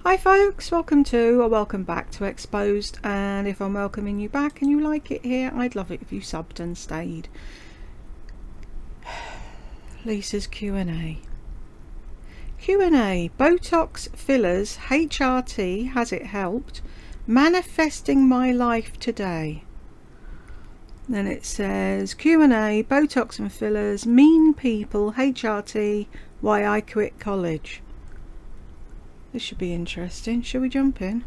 Hi folks, welcome to or welcome back to Exposed, and if I'm welcoming you back and you like it here, I'd love it if you subbed and stayed. Lisa's Q&A. Q&A. Botox, fillers, HRT, has it helped? Manifesting my life today. Then it says Q&A, Botox and fillers, mean people, HRT, why I quit college. This should be interesting. Shall we jump in?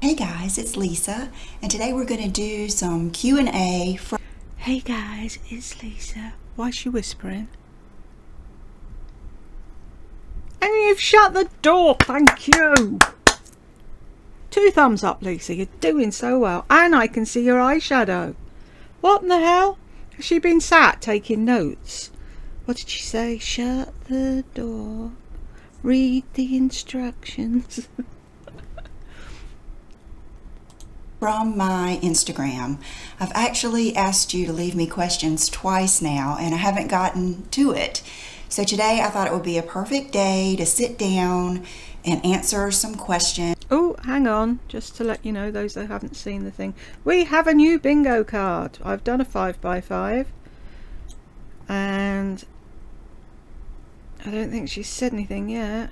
Hey guys, it's Lisa, and today we're going to do some Q&A from... Hey guys, it's Lisa. Why is she whispering? And you've shut the door, thank you! 2 thumbs up, Lisa, you're doing so well. And I can see your eyeshadow. What in the hell? Has she been sat taking notes? What did she say? Shut the door. Read the instructions. From my Instagram. I've actually asked you to leave me questions twice now, and I haven't gotten to it. So today I thought it would be a perfect day to sit down and answer some questions. Oh, hang on, just to let you know, those that haven't seen the thing, we have a new bingo card. I've done a 5x5 and I don't think she's said anything yet.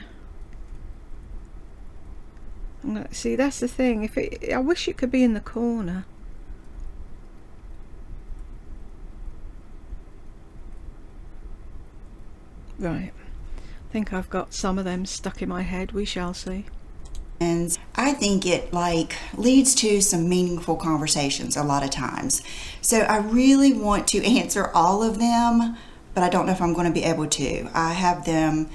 See, that's the thing, I wish it could be in the corner. Right, I think I've got some of them stuck in my head. We shall see. And I think it leads to some meaningful conversations a lot of times. So I really want to answer all of them, but I don't know if I'm going to be able to. I have them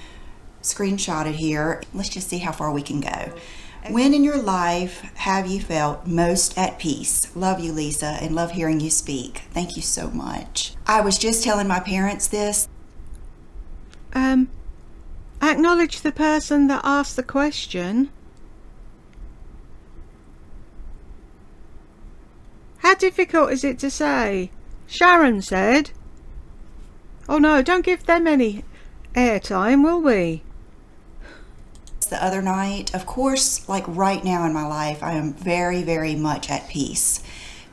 screenshotted here. Let's just see how far we can go. When in your life have you felt most at peace? Love you, Lisa, and love hearing you speak. Thank you so much. I was just telling my parents this. Acknowledge the person that asked the question. How difficult is it to say? Sharon said. Oh no, don't give them any airtime, will we? The other night, of course, like right now in my life, I am very, very much at peace.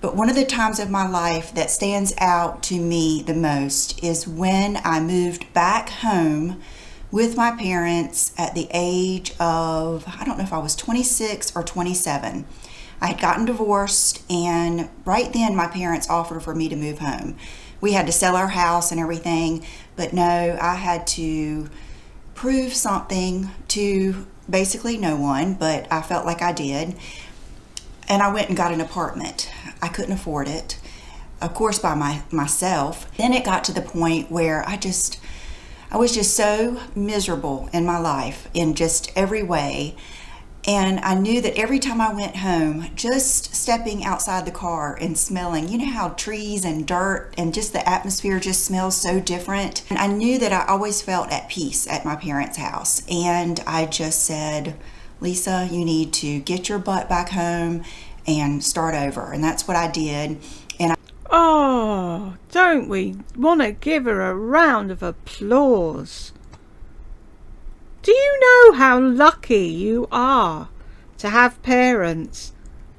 But one of the times of my life that stands out to me the most is when I moved back home with my parents at the age of, I don't know if I was 26 or 27. I had gotten divorced, and right then my parents offered for me to move home. We had to sell our house and everything, but no, I had to prove something to basically no one, but I felt like I did. And I went and got an apartment. I couldn't afford it, of course, by myself. Then it got to the point where I was just so miserable in my life in just every way. And I knew that every time I went home, just stepping outside the car and smelling, you know how trees and dirt and just the atmosphere just smells so different. And I knew that I always felt at peace at my parents' house. And I just said, Lisa, you need to get your butt back home and start over. And that's what I did. Oh, don't we want to give her a round of applause? Do you know how lucky you are to have parents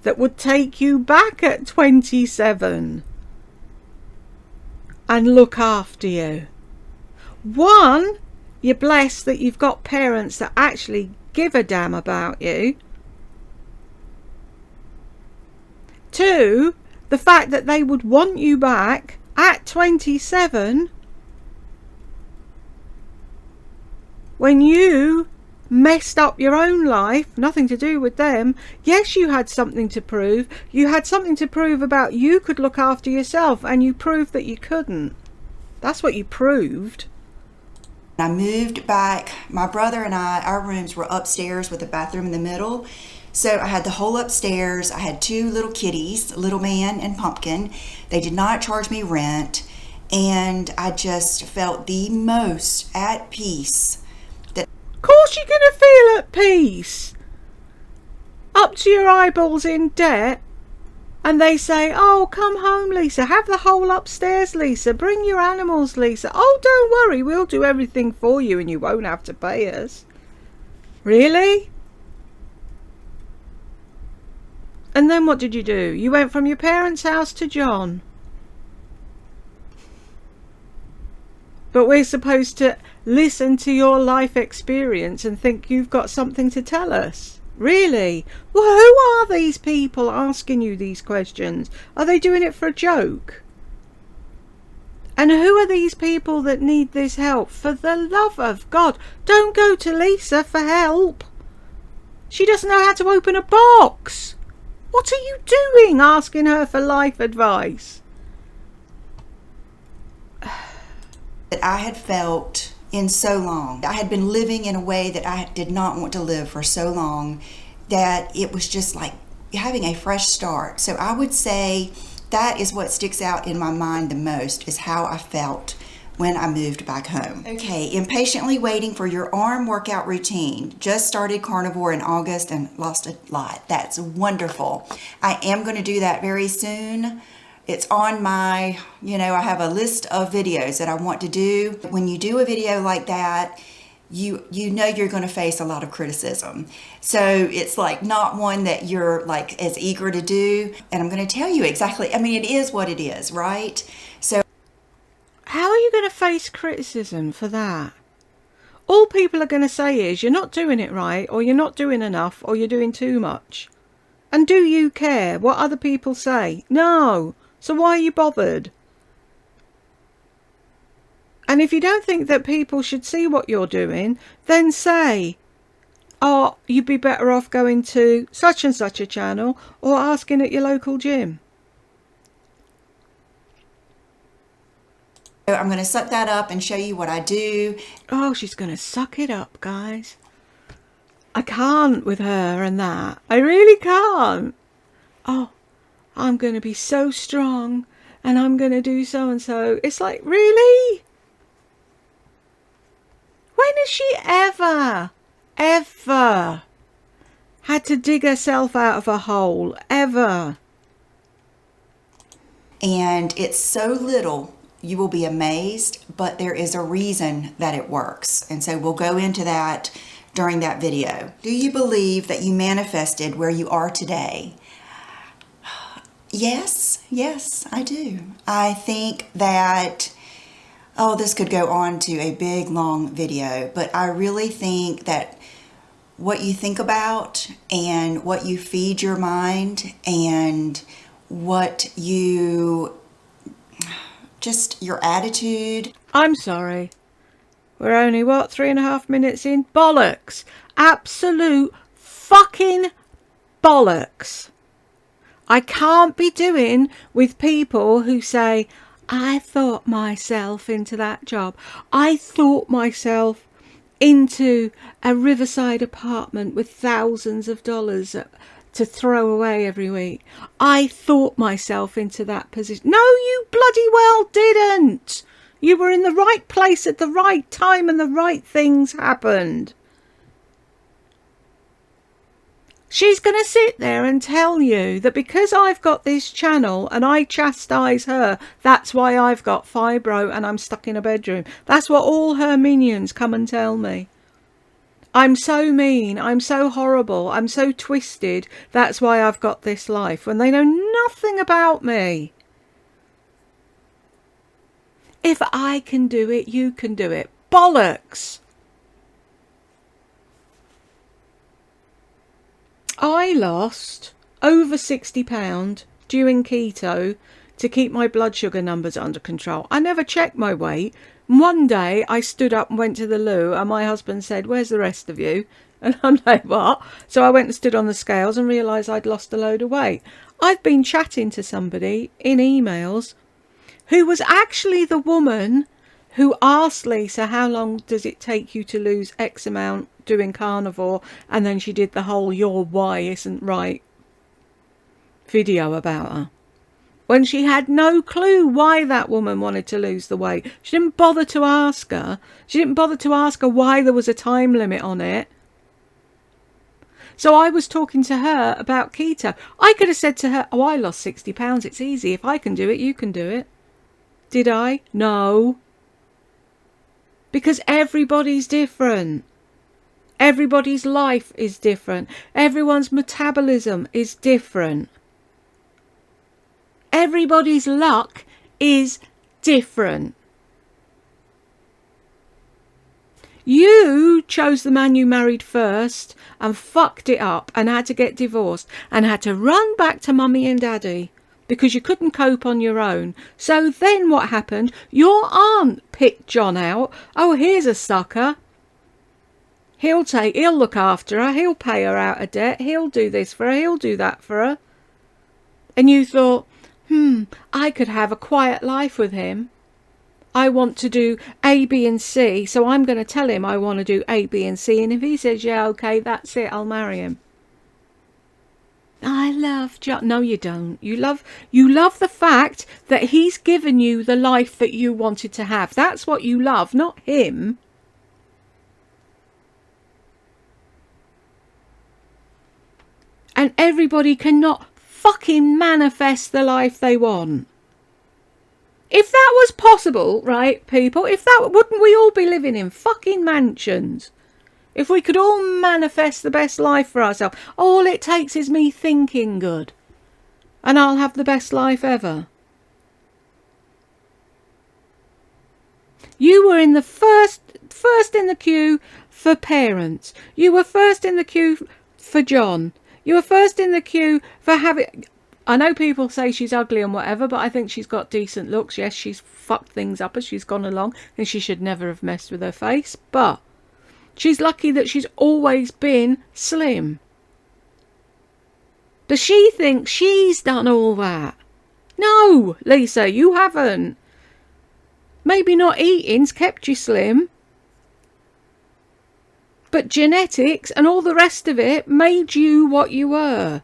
that would take you back at 27 and look after you? 1, you're blessed that you've got parents that actually give a damn about you. 2, the fact that they would want you back at 27 when you messed up your own life, nothing to do with them. Yes, you had something to prove. You had something to prove about you could look after yourself, and you proved that you couldn't. That's what you proved. I moved back. My brother and I, our rooms were upstairs with a bathroom in the middle. So I had the whole upstairs. I had 2 little kitties, Little Man and Pumpkin. They did not charge me rent. And I just felt the most at peace. Of course you're going to feel at peace. Up to your eyeballs in debt. And they say, oh, come home, Lisa. Have the whole upstairs, Lisa. Bring your animals, Lisa. Oh, don't worry. We'll do everything for you and you won't have to pay us. Really? And then what did you do? You went from your parents' house to John. But we're supposed to listen to your life experience and think you've got something to tell us. Really? Well, who are these people asking you these questions? Are they doing it for a joke? And who are these people that need this help? For the love of God, don't go to Lisa for help. She doesn't know how to open a box. What are you doing asking her for life advice? That I had felt in so long. I had been living in a way that I did not want to live for so long, that it was just like having a fresh start. So I would say that is what sticks out in my mind the most, is how I felt when I moved back home. Okay, impatiently waiting for your arm workout routine. Just started carnivore in August and lost a lot. That's wonderful. I am going to do that very soon. It's on my, I have a list of videos that I want to do. When you do a video like that, you know you're going to face a lot of criticism. So it's like not one that you're like as eager to do. And I'm going to tell you exactly, it is what it is, right? So how are you going to face criticism for that? All people are going to say is you're not doing it right, or you're not doing enough, or you're doing too much. And do you care what other people say? No. So why are you bothered? And if you don't think that people should see what you're doing, then say, oh, you'd be better off going to such and such a channel or asking at your local gym. I'm going to suck that up and show you what I do. Oh, she's going to suck it up, guys. I can't with her and that. I really can't. Oh, I'm going to be so strong and I'm going to do so and so. It's like, really? When has she ever had to dig herself out of a hole? Ever? And it's so little, you will be amazed, but there is a reason that it works. And so we'll go into that during that video. Do you believe that you manifested where you are today? Yes, I do. I think that, this could go on to a big, long video, but I really think that what you think about and what you feed your mind and what you, just your attitude. I'm sorry. We're only, 3.5 minutes in? Bollocks. Absolute fucking bollocks. I can't be doing with people who say, I thought myself into that job. I thought myself into a riverside apartment with thousands of dollars to throw away every week. I thought myself into that position. No, you bloody well didn't. You were in the right place at the right time and the right things happened. She's going to sit there and tell you that because I've got this channel and I chastise her, that's why I've got fibro and I'm stuck in a bedroom. That's what all her minions come and tell me. I'm so mean, I'm so horrible, I'm so twisted, that's why I've got this life, when they know nothing about me. If I can do it, you can do it. Bollocks! I lost over £60 doing keto to keep my blood sugar numbers under control. I never checked my weight. One day I stood up and went to the loo and my husband said, where's the rest of you? And I'm like, what? So I went and stood on the scales and realised I'd lost a load of weight. I've been chatting to somebody in emails who was actually the woman who asked Lisa, how long does it take you to lose X amount doing carnivore? And then she did the whole your why isn't right video about her. When she had no clue why that woman wanted to lose the weight. She didn't bother to ask her. She didn't bother to ask her why there was a time limit on it. So I was talking to her about keto. I could have said to her, oh, I lost 60 pounds. It's easy. If I can do it, you can do it. Did I? No. Because everybody's different. Everybody's life is different. Everyone's metabolism is different. Everybody's luck is different. You chose the man you married first and fucked it up and had to get divorced and had to run back to mummy and daddy because you couldn't cope on your own. So then what happened? Your aunt picked John out. Oh, here's a sucker. He'll look after her. He'll pay her out of debt. He'll do this for her. He'll do that for her. And you thought, I could have a quiet life with him. I want to do A, B and C, so I'm going to tell him I want to do A, B and C, and if he says, yeah, okay, that's it, I'll marry him. I love John. No, you don't. You love the fact that he's given you the life that you wanted to have. That's what you love, not him. And everybody cannot fucking manifest the life they want. If that was possible, right, people, wouldn't we all be living in fucking mansions? If we could all manifest the best life for ourselves, all it takes is me thinking good. And I'll have the best life ever. You were in the first in the queue for parents. You were first in the queue for John. You were first in the queue for having... I know people say she's ugly and whatever, but I think she's got decent looks. Yes, she's fucked things up as she's gone along, and she should never have messed with her face. But she's lucky that she's always been slim. Does she think she's done all that? No, Lisa, you haven't. Maybe not eating's kept you slim. But genetics and all the rest of it made you what you were.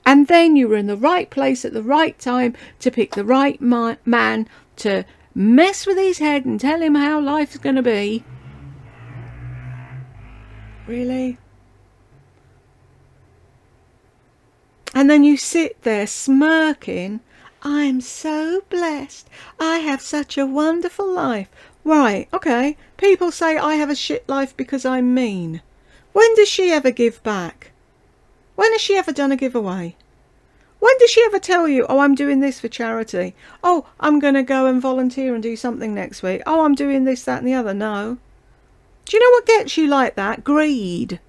And then you were in the right place at the right time to pick the right man to mess with his head and tell him how life's going to be. Really? And then you sit there smirking. I'm so blessed. I have such a wonderful life. Right, okay. People say I have a shit life because I'm mean. When does she ever give back? When has she ever done a giveaway? When does she ever tell you, oh, I'm doing this for charity? Oh, I'm going to go and volunteer and do something next week. Oh, I'm doing this, that and the other. No. Do you know what gets you like that? Greed.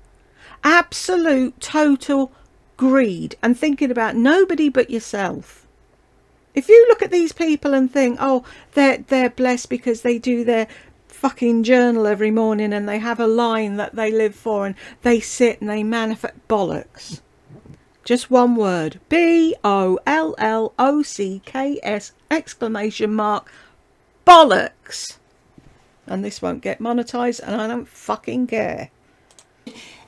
Absolute, total greed. And thinking about nobody but yourself. If you look at these people and think, oh, they're blessed because they do their fucking journal every morning and they have a line that they live for and they sit and they manifest bollocks. Just one word. BOLLOCKS exclamation mark bollocks. And this won't get monetized and I don't fucking care.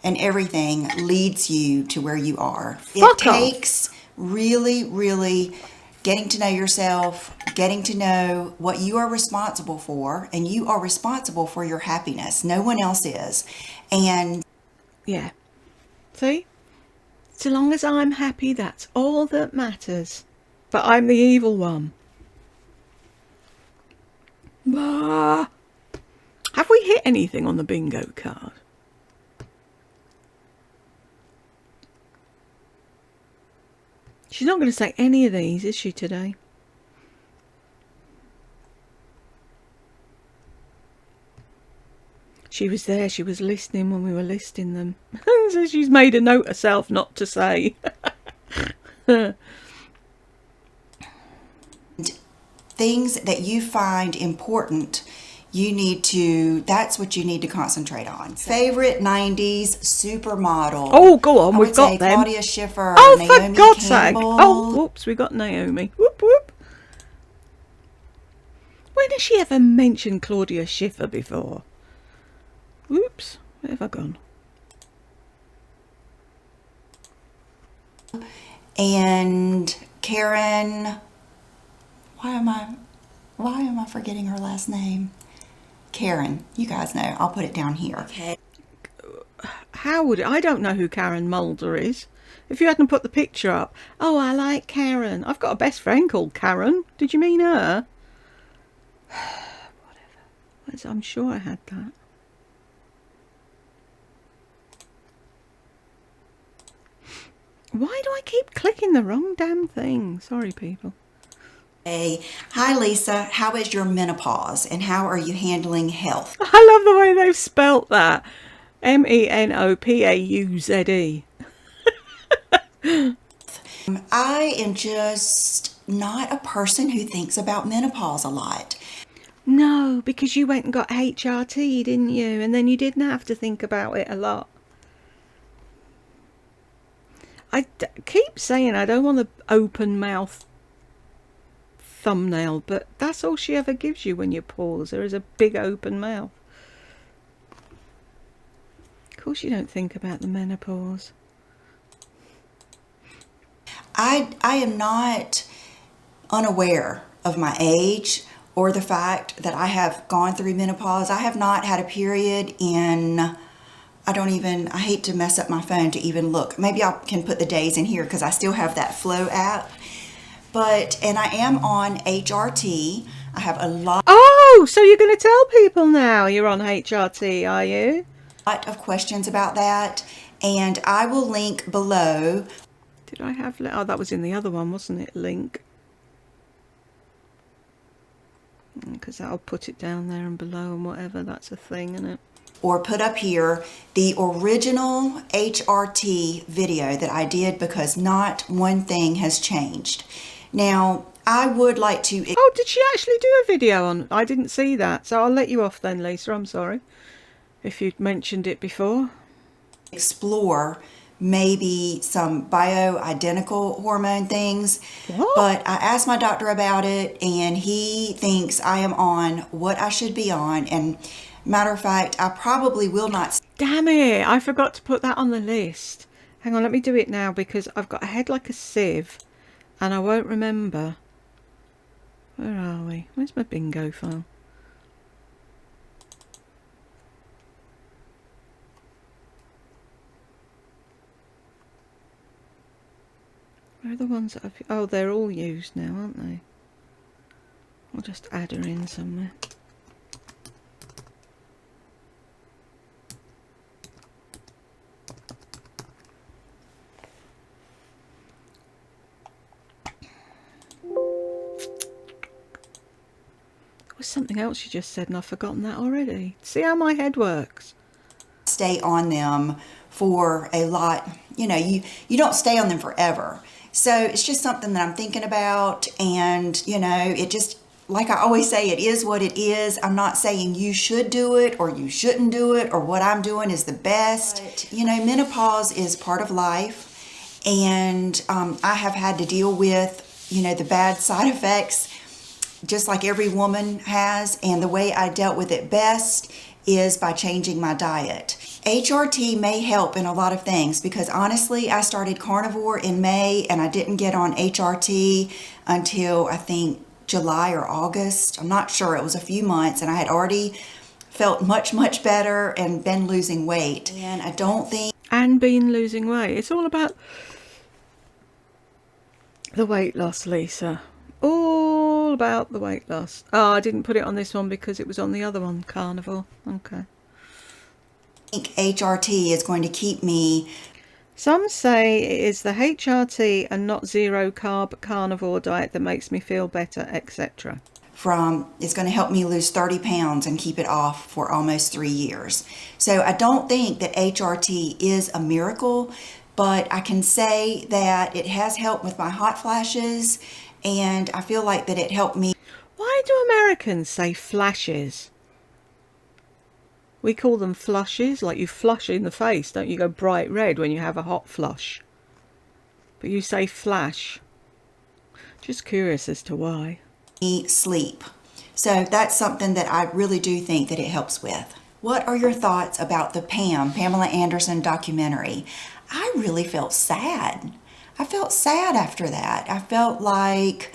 And everything leads you to where you are. Fuck it off. takes really, really getting to know yourself, getting to know what you are responsible for, and you are responsible for your happiness. No one else is. And yeah. See? So long as I'm happy, that's all that matters. But I'm the evil one. Ah. Have we hit anything on the bingo card? She's not going to say any of these, is she, today? She was there, she was listening when we were listing them. So she's made a note herself not to say. things that you find important, that's what you need to concentrate on. Favorite 90s supermodel. Oh, go on, we've got them. Claudia Schiffer, oh, Naomi for God's Campbell. sake. Oh, whoops, we got Naomi. Whoop, whoop. When has she ever mentioned Claudia Schiffer before? Whoops, where have I gone? And Karen, why am I forgetting her last name? Karen, you guys know. I'll put it down here. Okay. How would it? I don't know who Karen Mulder is. If you hadn't put the picture up. Oh, I like Karen. I've got a best friend called Karen. Did you mean her? Whatever. I'm sure I had that. Why do I keep clicking the wrong damn thing? Sorry, people. Hey, hi Lisa, how is your menopause and how are you handling health? I love the way they've spelt that. Menopauze. I am just not a person who thinks about menopause a lot. No, because you went and got HRT, didn't you? And then you didn't have to think about it a lot. I keep saying I don't want the open mouth thumbnail, but that's all she ever gives you when you pause. There is a big open mouth. Of course you don't think about the menopause. I am not unaware of my age or the fact that I have gone through menopause. I have not had a period in, I hate to mess up my phone to even look. Maybe I can put the days in here because I still have that Flow app. And I am on HRT. I have a lot. Oh, so you're going to tell people now you're on HRT, are you? Of questions about that, and I will link below. Did I have? Oh, that was in the other one, wasn't it? Link. Because that'll put it down there and below and whatever. That's a thing, isn't it? Or put up here the original HRT video that I did because not one thing has changed. Now, I would like to... Oh, did she actually do a video on... I didn't see that. So I'll let you off then, Lisa. I'm sorry if you'd mentioned it before. Explore maybe some bioidentical hormone things. What? But I asked my doctor about it and he thinks I am on what I should be on. And matter of fact, I probably will not... Damn it. I forgot to put that on the list. Hang on, let me do it now because I've got a head like a sieve. And I won't remember. Where are we? Where's my bingo file? Where are the ones that I've... Oh, they're all used now, aren't they? I'll just add her in somewhere. There was something else you just said and I've forgotten that already. See how my head works? Stay on them for a lot. You know, you don't stay on them forever. So it's just something that I'm thinking about, and you know, it just, like I always say, it is what it is. I'm not saying you should do it or you shouldn't do it or what I'm doing is the best. But, you know, menopause is part of life, and I have had to deal with, you know, the bad side effects just like every woman has, and the way I dealt with it best is by changing my diet. HRT may help in a lot of things because honestly, I started carnivore in May and I didn't get on HRT until I think July or August. I'm not sure. It was a few months and I had already felt much, much better and been losing weight. And I don't think... And been losing weight. It's all about the weight loss, Lisa. All about the weight loss. Oh, I didn't put it on this one because it was on the other one, carnivore. Okay. I think HRT is going to keep me... Some say it is the HRT and not zero carb carnivore diet that makes me feel better, etc. It's going to help me lose 30 pounds and keep it off for almost 3 years. So I don't think that HRT is a miracle, but I can say that it has helped with my hot flashes, and I feel like that it helped me. Why do Americans say flashes? We call them flushes, like you flush in the face, don't you? Go bright red when you have a hot flush. But you say flash. Just curious as to why. Sleep. So that's something that I really do think that it helps with. What are your thoughts about the Pamela Anderson documentary? I really felt sad. I felt sad after that. I felt like,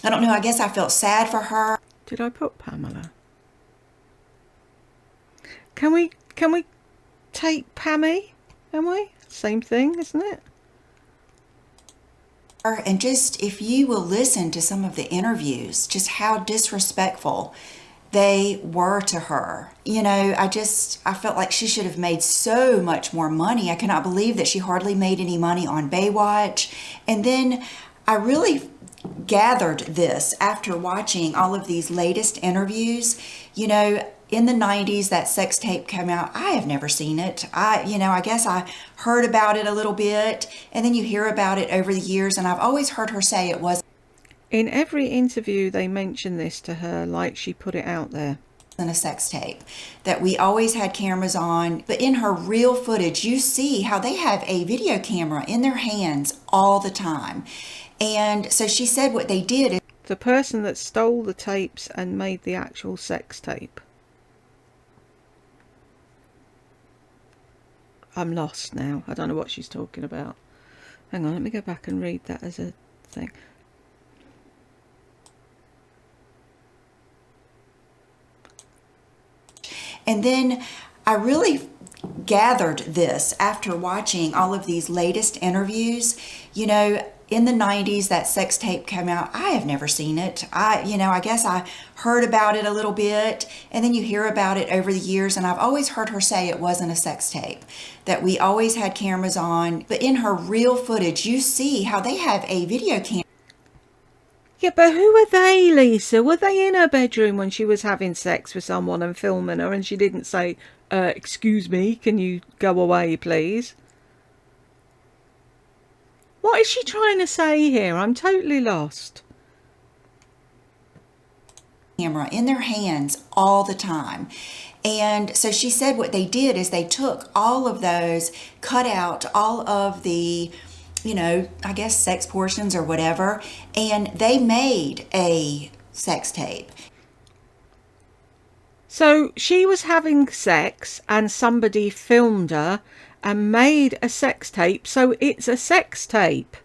I don't know, I guess I felt sad for her. Did I put Pamela? Can we tape Pammy, am we? Same thing, isn't it? And just, if you will listen to some of the interviews, just how disrespectful they were to her. You know, I felt like she should have made so much more money. I cannot believe that she hardly made any money on Baywatch. And then I really gathered this after watching all of these latest interviews. You know, in the 90s, that sex tape came out. I have never seen it. I guess I heard about it a little bit, and then you hear about it over the years, and I've always heard her say it wasn't In every interview, they mention this to her, like she put it out there. a sex tape, that we always had cameras on. But in her real footage, you see how they have a video camera in their hands all the time. And so she said what they did is The person that stole the tapes and made the actual sex tape. I'm lost now. I don't know what she's talking about. Hang on, let me go back and read that as a thing. And then I really gathered this after watching all of these latest interviews. You know, in the 90s, that sex tape came out. I have never seen it. I guess I heard about it a little bit, and then you hear about it over the years, and I've always heard her say it wasn't a sex tape, that we always had cameras on. But in her real footage, you see how they have a video camera. Yeah, but who are they, Lisa? Were they in her bedroom when she was having sex with someone and filming her and she didn't say, excuse me, can you go away, please? What is she trying to say here? I'm totally lost. Camera in their hands all the time. And so she said what they did is they took all of those, cut out all of the, I guess sex portions or whatever, and they made a sex tape. So she was having sex and somebody filmed her and made a sex tape, so it's a sex tape.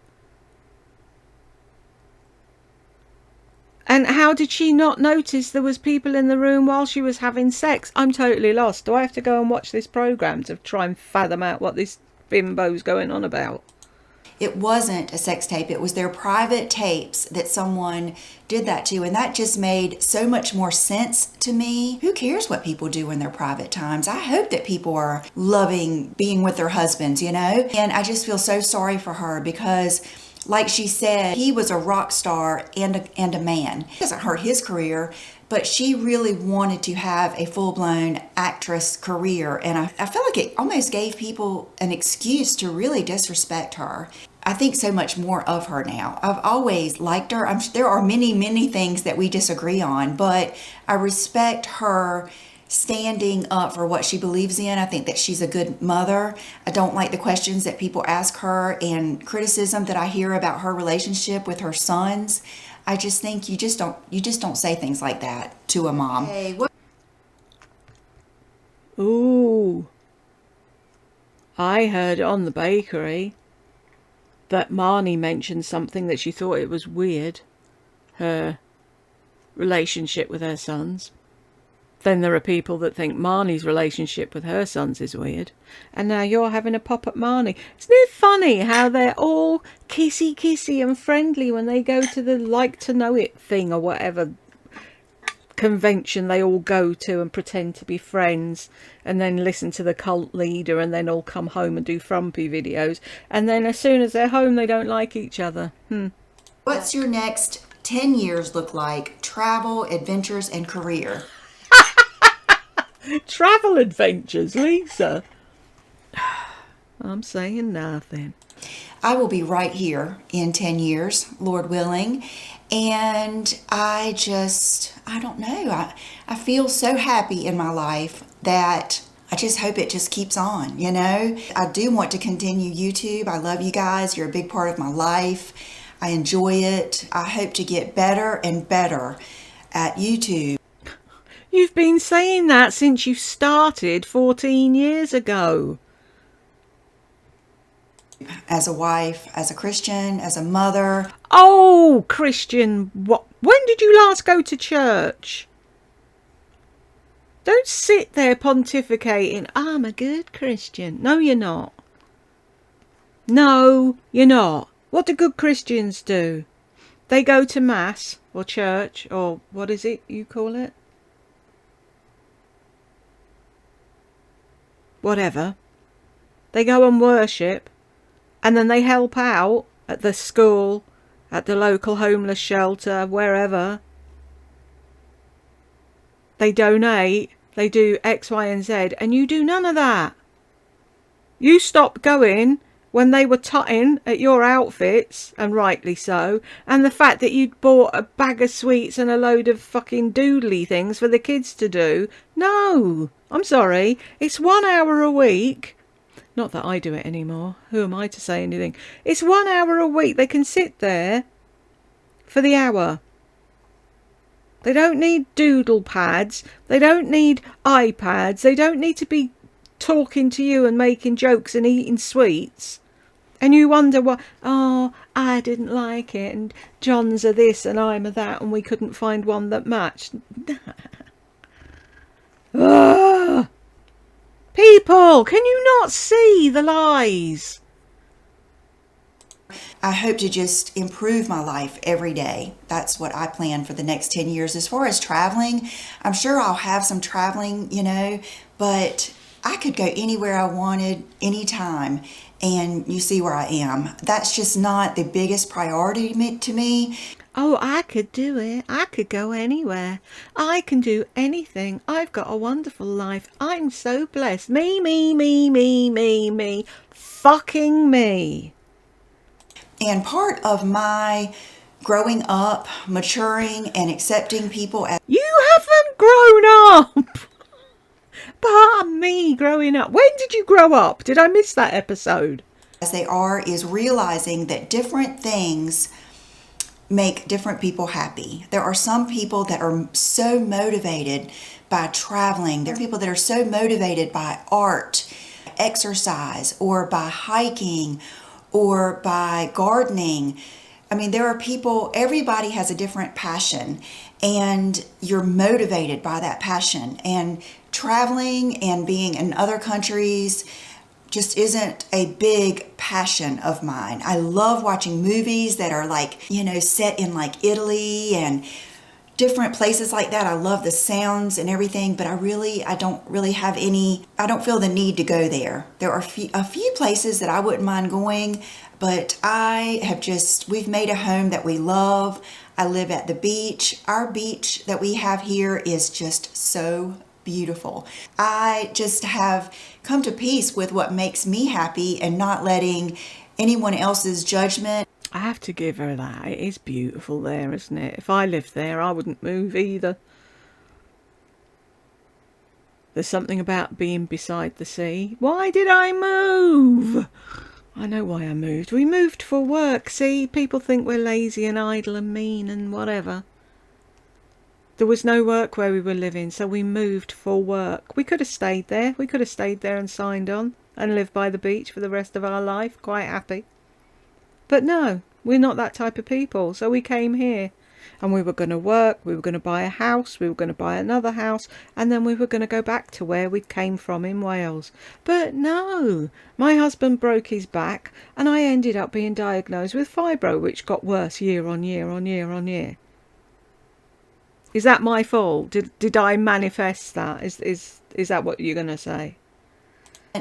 And how did she not notice there was people in the room while she was having sex? I'm totally lost. Do I have to go and watch this programme to try and fathom out what this bimbo's going on about? It wasn't a sex tape. It was their private tapes that someone did that to. And that just made so much more sense to me. Who cares what people do in their private times? I hope that people are loving being with their husbands, And I just feel so sorry for her because, like she said, he was a rock star and a man. It doesn't hurt his career, but she really wanted to have a full-blown actress career. And I felt like it almost gave people an excuse to really disrespect her. I think so much more of her now. I've always liked her. There are many, many things that we disagree on, but I respect her standing up for what she believes in. I think that she's a good mother. I don't like the questions that people ask her and criticism that I hear about her relationship with her sons. I just think you just don't say things like that to a mom. Hey, what? Ooh. I heard on the bakery that Marnie mentioned something that she thought it was weird. Her relationship with her sons. Then there are people that think Marnie's relationship with her sons is weird. And now you're having a pop at Marnie. Isn't it funny how they're all kissy and friendly when they go to the like to know it thing or whatever convention they all go to and pretend to be friends and then listen to the cult leader and then all come home and do frumpy videos. And then as soon as they're home, they don't like each other. What's your next 10 years look like? Travel, adventures, and career. Travel adventures, Lisa. I'm saying nothing. I will be right here in 10 years, Lord willing. And I don't know. I feel so happy in my life that I just hope it just keeps on, I do want to continue YouTube. I love you guys. You're a big part of my life. I enjoy it. I hope to get better and better at YouTube. You've been saying that since you started 14 years ago. As a wife, as a Christian, as a mother. Oh, Christian, what? When did you last go to church? Don't sit there pontificating, I'm a good Christian. No, you're not. No, you're not. What do good Christians do? They go to mass or church or what is it you call it? Whatever. They go and worship, and then they help out at the school, at the local homeless shelter, wherever. They donate, they do X, Y, and Z, and you do none of that. You stopped going when they were tutting at your outfits, and rightly so, and the fact that you'd bought a bag of sweets and a load of fucking doodly things for the kids to do. No, I'm sorry, it's 1 hour a week. Not that I do it anymore. Who am I to say anything? It's 1 hour a week. They can sit there for the hour. They don't need doodle pads. They don't need iPads. They don't need to be talking to you and making jokes and eating sweets. And you wonder why, oh, I didn't like it, and John's a this and I'm a that, and we couldn't find one that matched. Ugh. People, can you not see the lies? I hope to just improve my life every day. That's what I plan for the next 10 years. As far as traveling, I'm sure I'll have some traveling, but I could go anywhere I wanted, anytime, and you see where I am. That's just not the biggest priority to me. Oh, I could do it. I could go anywhere. I can do anything. I've got a wonderful life. I'm so blessed. Me, me, me, me, me, me. Fucking me. And part of my growing up, maturing, and accepting people as... You haven't grown up. Pardon me, growing up. When did you grow up? Did I miss that episode? As they are, is realizing that different things make different people happy. There are some people that are so motivated by traveling. There are people that are so motivated by art, exercise, or by hiking, or by gardening. I mean, there are people, everybody has a different passion, and you're motivated by that passion. And traveling and being in other countries just isn't a big passion of mine. I love watching movies that are set in Italy and different places like that. I love the sounds and everything, but I don't feel the need to go there. There are a few places that I wouldn't mind going, but we've made a home that we love. I live at the beach. Our beach that we have here is just so beautiful. I just have come to peace with what makes me happy and not letting anyone else's judgment. I have to give her that. It is beautiful there, isn't it? If I lived there, I wouldn't move either. There's something about being beside the sea. Why did I move? I know why I moved. We moved for work. See, people think we're lazy and idle and mean and whatever. There was no work where we were living, so we moved for work. We could have stayed there. We could have stayed there and signed on and lived by the beach for the rest of our life, quite happy. But no, we're not that type of people, so we came here. And we were going to work, we were going to buy a house, we were going to buy another house, and then we were going to go back to where we came from in Wales. But no, my husband broke his back, and I ended up being diagnosed with fibro, which got worse year on year on year on year. Is that my fault? Did I manifest that? Is that what you're going to say?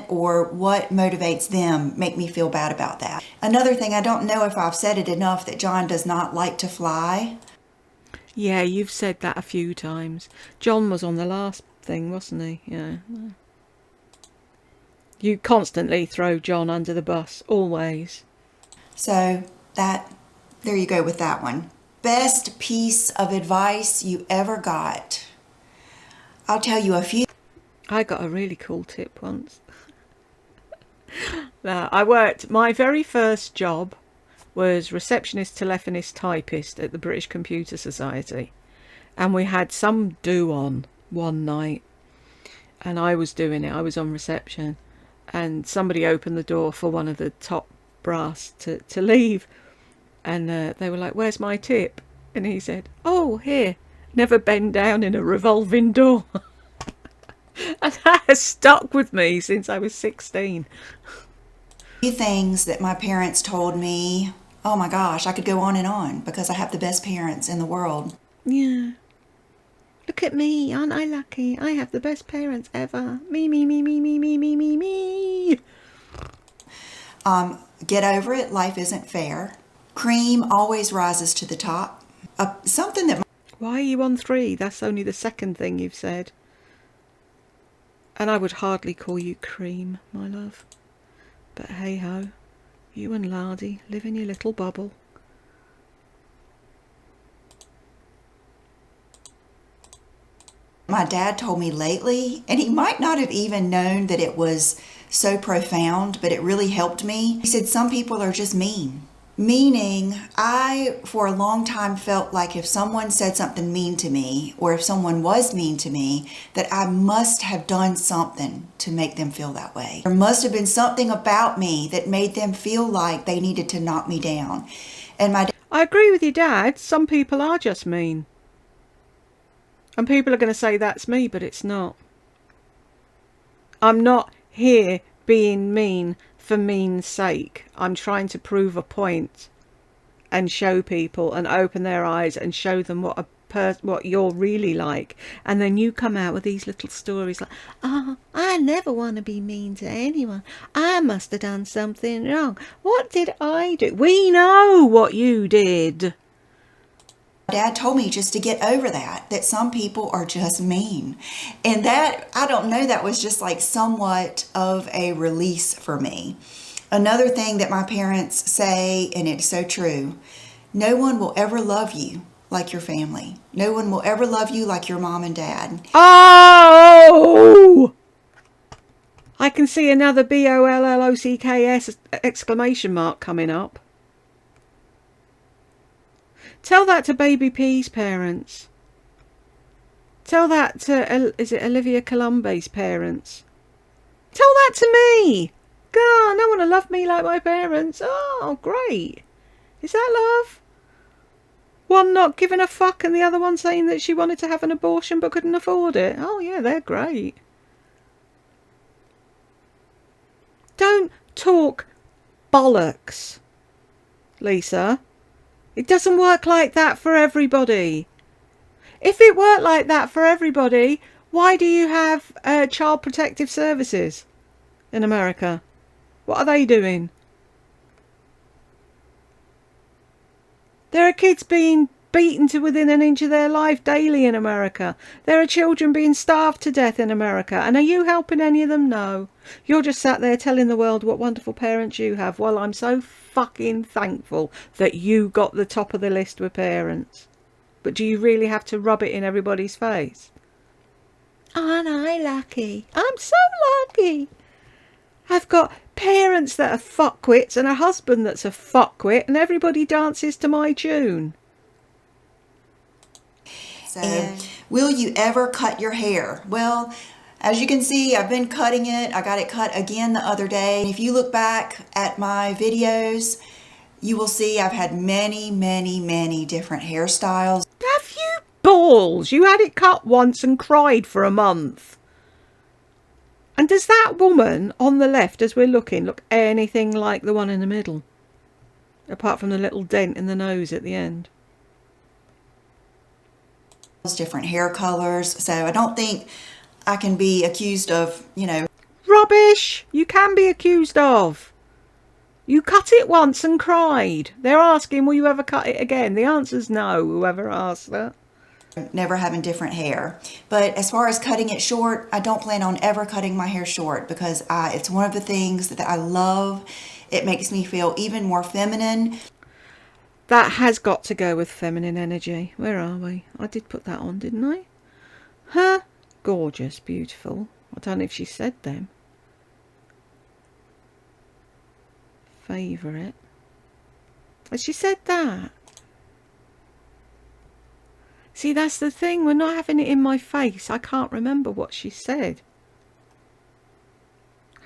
Or what motivates them make me feel bad about that. Another thing, I don't know if I've said it enough, that John does not like to fly. Yeah, you've said that a few times. John was on the last thing, wasn't he? Yeah. You constantly throw John under the bus, always. So there you go with that one. Best piece of advice you ever got. I'll tell you a few. I got a really cool tip once. My very first job was receptionist, telephonist, typist at the British Computer Society. And we had some do on one night. And I was doing it. I was on reception. And somebody opened the door for one of the top brass to leave. And they were like, "Where's my tip?" And he said, "Oh, here. Never bend down in a revolving door." And that has stuck with me since I was 16. Few things that my parents told me, oh my gosh, I could go on because I have the best parents in the world. Yeah. Look at me, aren't I lucky? I have the best parents ever. Me, me, me, me, me, me, me, me, me. Get over it, life isn't fair. Cream always rises to the top. Something that Why are you on 3? That's only the second thing you've said. And I would hardly call you cream, my love. But hey ho, you and Lardy live in your little bubble. my dad told me lately, and he might not have even known that it was so profound, but it really helped me. He said, some people are just mean. Meaning, I, for a long time, felt like if someone said something mean to me, or if someone was mean to me, that I must have done something to make them feel that way. There must have been something about me that made them feel like they needed to knock me down. And I agree with your dad. Some people are just mean. And people are going to say that's me, but it's not. I'm not here being mean for mean's sake. I'm trying to prove a point and show people and open their eyes and show them what what you're really like. And then you come out with these little stories like, oh, I never want to be mean to anyone. I must have done something wrong. What did I do? We know what you did. Dad told me just to get over that some people are just mean. And that, I don't know, that was just like somewhat of a release for me. Another thing that my parents say, and it's so true, no one will ever love you like your family. No one will ever love you like your mom and dad. Oh! I can see another BOLLOCKS exclamation mark coming up. Tell that to Baby P's parents. Tell that to, is it Olivia Colombe's parents? Tell that to me. God, no one will love me like my parents. Oh, great. Is that love? One not giving a fuck and the other one saying that she wanted to have an abortion but couldn't afford it. Oh yeah, they're great. Don't talk bollocks, Lisa. It doesn't work like that for everybody. If it worked like that for everybody, why do you have Child Protective Services in America? What are they doing? There are kids being beaten to within an inch of their life daily in America. There are children being starved to death in America. And are you helping any of them? No. You're just sat there telling the world what wonderful parents you have. Well, I'm so fucking thankful that you got the top of the list with parents. But do you really have to rub it in everybody's face? Aren't I lucky? I'm so lucky. I've got parents that are fuckwits and a husband that's a fuckwit, and everybody dances to my tune. So, will you ever cut your hair? Well, as you can see, I've been cutting it. I got it cut again the other day. If you look back at my videos, you will see I've had many, many, many different hairstyles. Have you balls? You had it cut once and cried for a month. And does that woman on the left, as we're looking, look anything like the one in the middle? Apart from the little dent in the nose at the end. Different hair colors. So I don't think I can be accused of, Rubbish! You can be accused of. You cut it once and cried. They're asking, will you ever cut it again? The answer's no, whoever asked that. Never having different hair. But as far as cutting it short, I don't plan on ever cutting my hair short because it's one of the things that I love. It makes me feel even more feminine. That has got to go with feminine energy. Where are we? I did put that on, didn't I? Huh? Gorgeous, beautiful. I don't know if she said them. Favourite. Has she said that? See, that's the thing. We're not having it in my face. I can't remember what she said.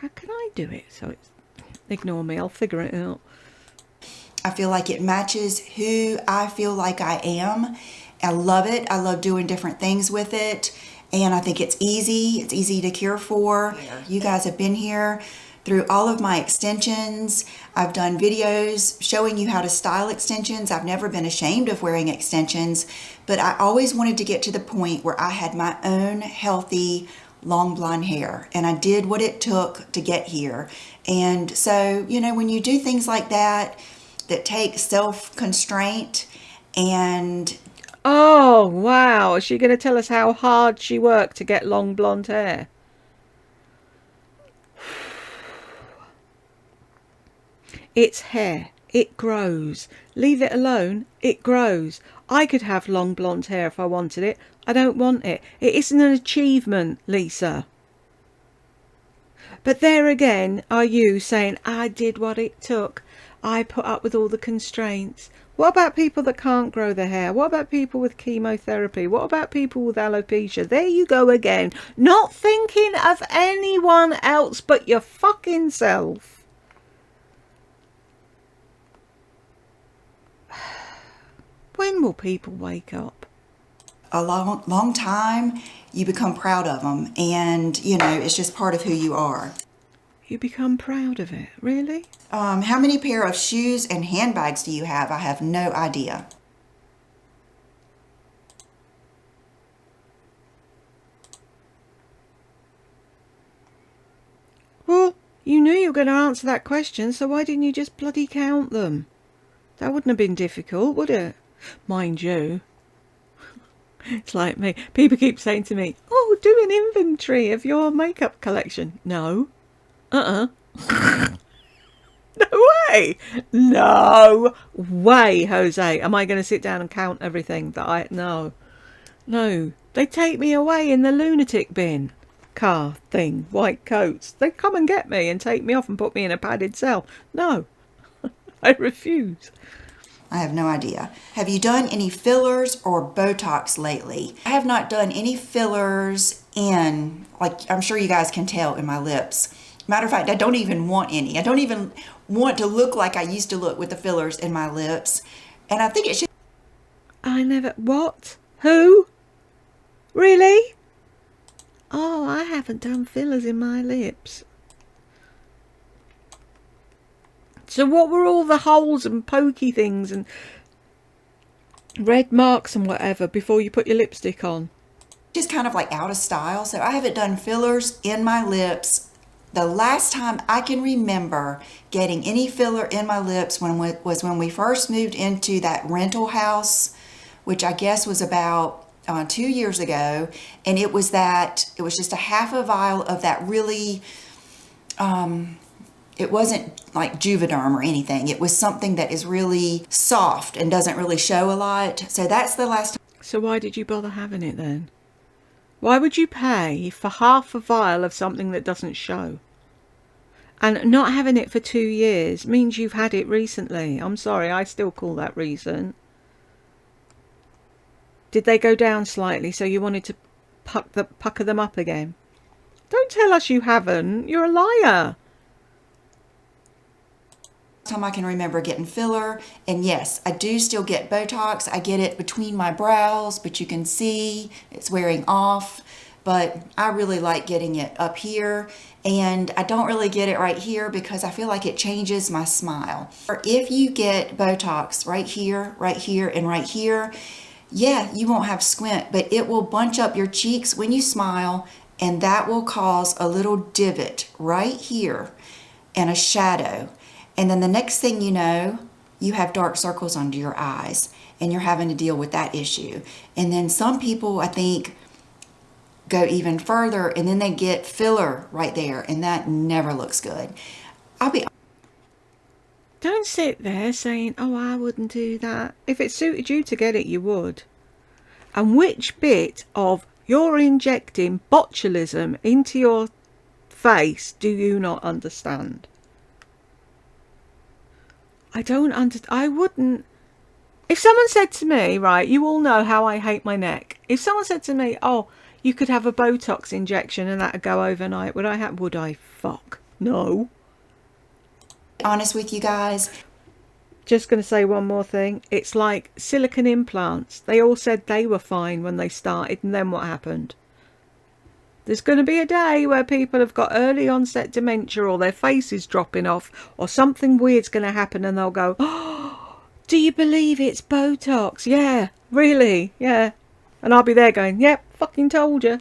How can I do it? So it's... Ignore me. I'll figure it out. I feel like it matches who I feel like I am. I love it. I love doing different things with it. and I think it's easy to care for. You guys have been here through all of my extensions. I've done videos showing you how to style extensions. I've never been ashamed of wearing extensions, but I always wanted to get to the point where I had my own healthy long blonde hair, and I did what it took to get here. And so, you know, when you do things like that take self-constraint and... Oh, wow. Is she going to tell us how hard she worked to get long blonde hair? It's hair. It grows. Leave it alone. It grows. I could have long blonde hair if I wanted it. I don't want it. It isn't an achievement, Lisa. But there again are you saying, I did what it took. I put up with all the constraints. What about people that can't grow their hair? What about people with chemotherapy? What about people with alopecia? There you go again. Not thinking of anyone else but your fucking self. When will people wake up? A long time, you become proud of them, and you know, it's just part of who you are. You become proud of it, really? How many pair of shoes and handbags do you have? I have no idea. Well, you knew you were going to answer that question, so why didn't you just bloody count them? That wouldn't have been difficult, would it? Mind you, it's like me. People keep saying to me, oh, do an inventory of your makeup collection. No. No way. No way, Jose. Am I going to sit down and count everything that I... No. They take me away in the lunatic bin car thing, white coats. They come and get me and take me off and put me in a padded cell. No. I refuse. I have no idea. Have you done any fillers or Botox lately? I have not done any fillers in, like, I'm sure you guys can tell, in my lips. Matter of fact, I don't even want any. I don't even want to look like I used to look with the fillers in my lips. And I think it should... I never... What? Who? Really? Oh, I haven't done fillers in my lips. So what were all the holes and pokey things and red marks and whatever before you put your lipstick on? Just kind of like out of style. So I haven't done fillers in my lips. The last time I can remember getting any filler in my lips was when we first moved into that rental house, which I guess was about 2 years ago. And it was just a half a vial of that really... it wasn't like Juvederm or anything. It was something that is really soft and doesn't really show a lot. So that's the last time. So why did you bother having it then? Why would you pay for half a vial of something that doesn't show? And not having it for 2 years means you've had it recently. I'm sorry, I still call that recent. Did they go down slightly so you wanted to pucker them up again? Don't tell us you haven't. You're a liar. Time I can remember getting filler, and yes, I do still get Botox. I get it between my brows, but you can see it's wearing off. But I really like getting it up here, and I don't really get it right here because I feel like it changes my smile. Or if you get Botox right here, and right here, yeah, you won't have squint, but it will bunch up your cheeks when you smile, and that will cause a little divot right here and a shadow. And then the next thing you know, you have dark circles under your eyes and you're having to deal with that issue. And then some people, I think, go even further and then they get filler right there, and that never looks good. Don't sit there saying, oh, I wouldn't do that. If it suited you to get it, you would. And which bit of you're injecting botulism into your face do you not understand? I wouldn't. If someone said to me, right, you all know how I hate my neck. If someone said to me, oh, you could have a Botox injection and that'd go overnight, would I? Fuck. No. Honest with you guys. Just going to say one more thing. It's like silicone implants. They all said they were fine when they started, and then what happened? There's going to be a day where people have got early onset dementia, or their face is dropping off, or something weird's going to happen, and they'll go, "Oh, do you believe it's Botox? Yeah, really, yeah." And I'll be there going, "Yep, fucking told you."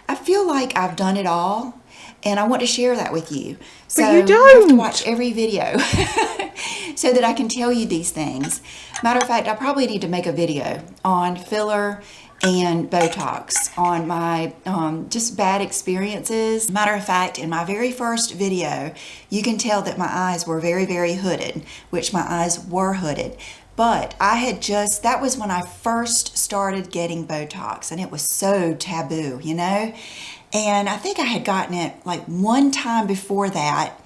I feel like I've done it all, and I want to share that with you. So But you you have to don't. watch every video so that I can tell you these things. Matter of fact, I probably need to make a video on filler and Botox, on my just bad experiences. Matter of fact, in my very first video, you can tell that my eyes were very, very hooded, which my eyes were hooded. But I had just, that was when I first started getting Botox, and it was so taboo, you know? And I think I had gotten it like one time before that.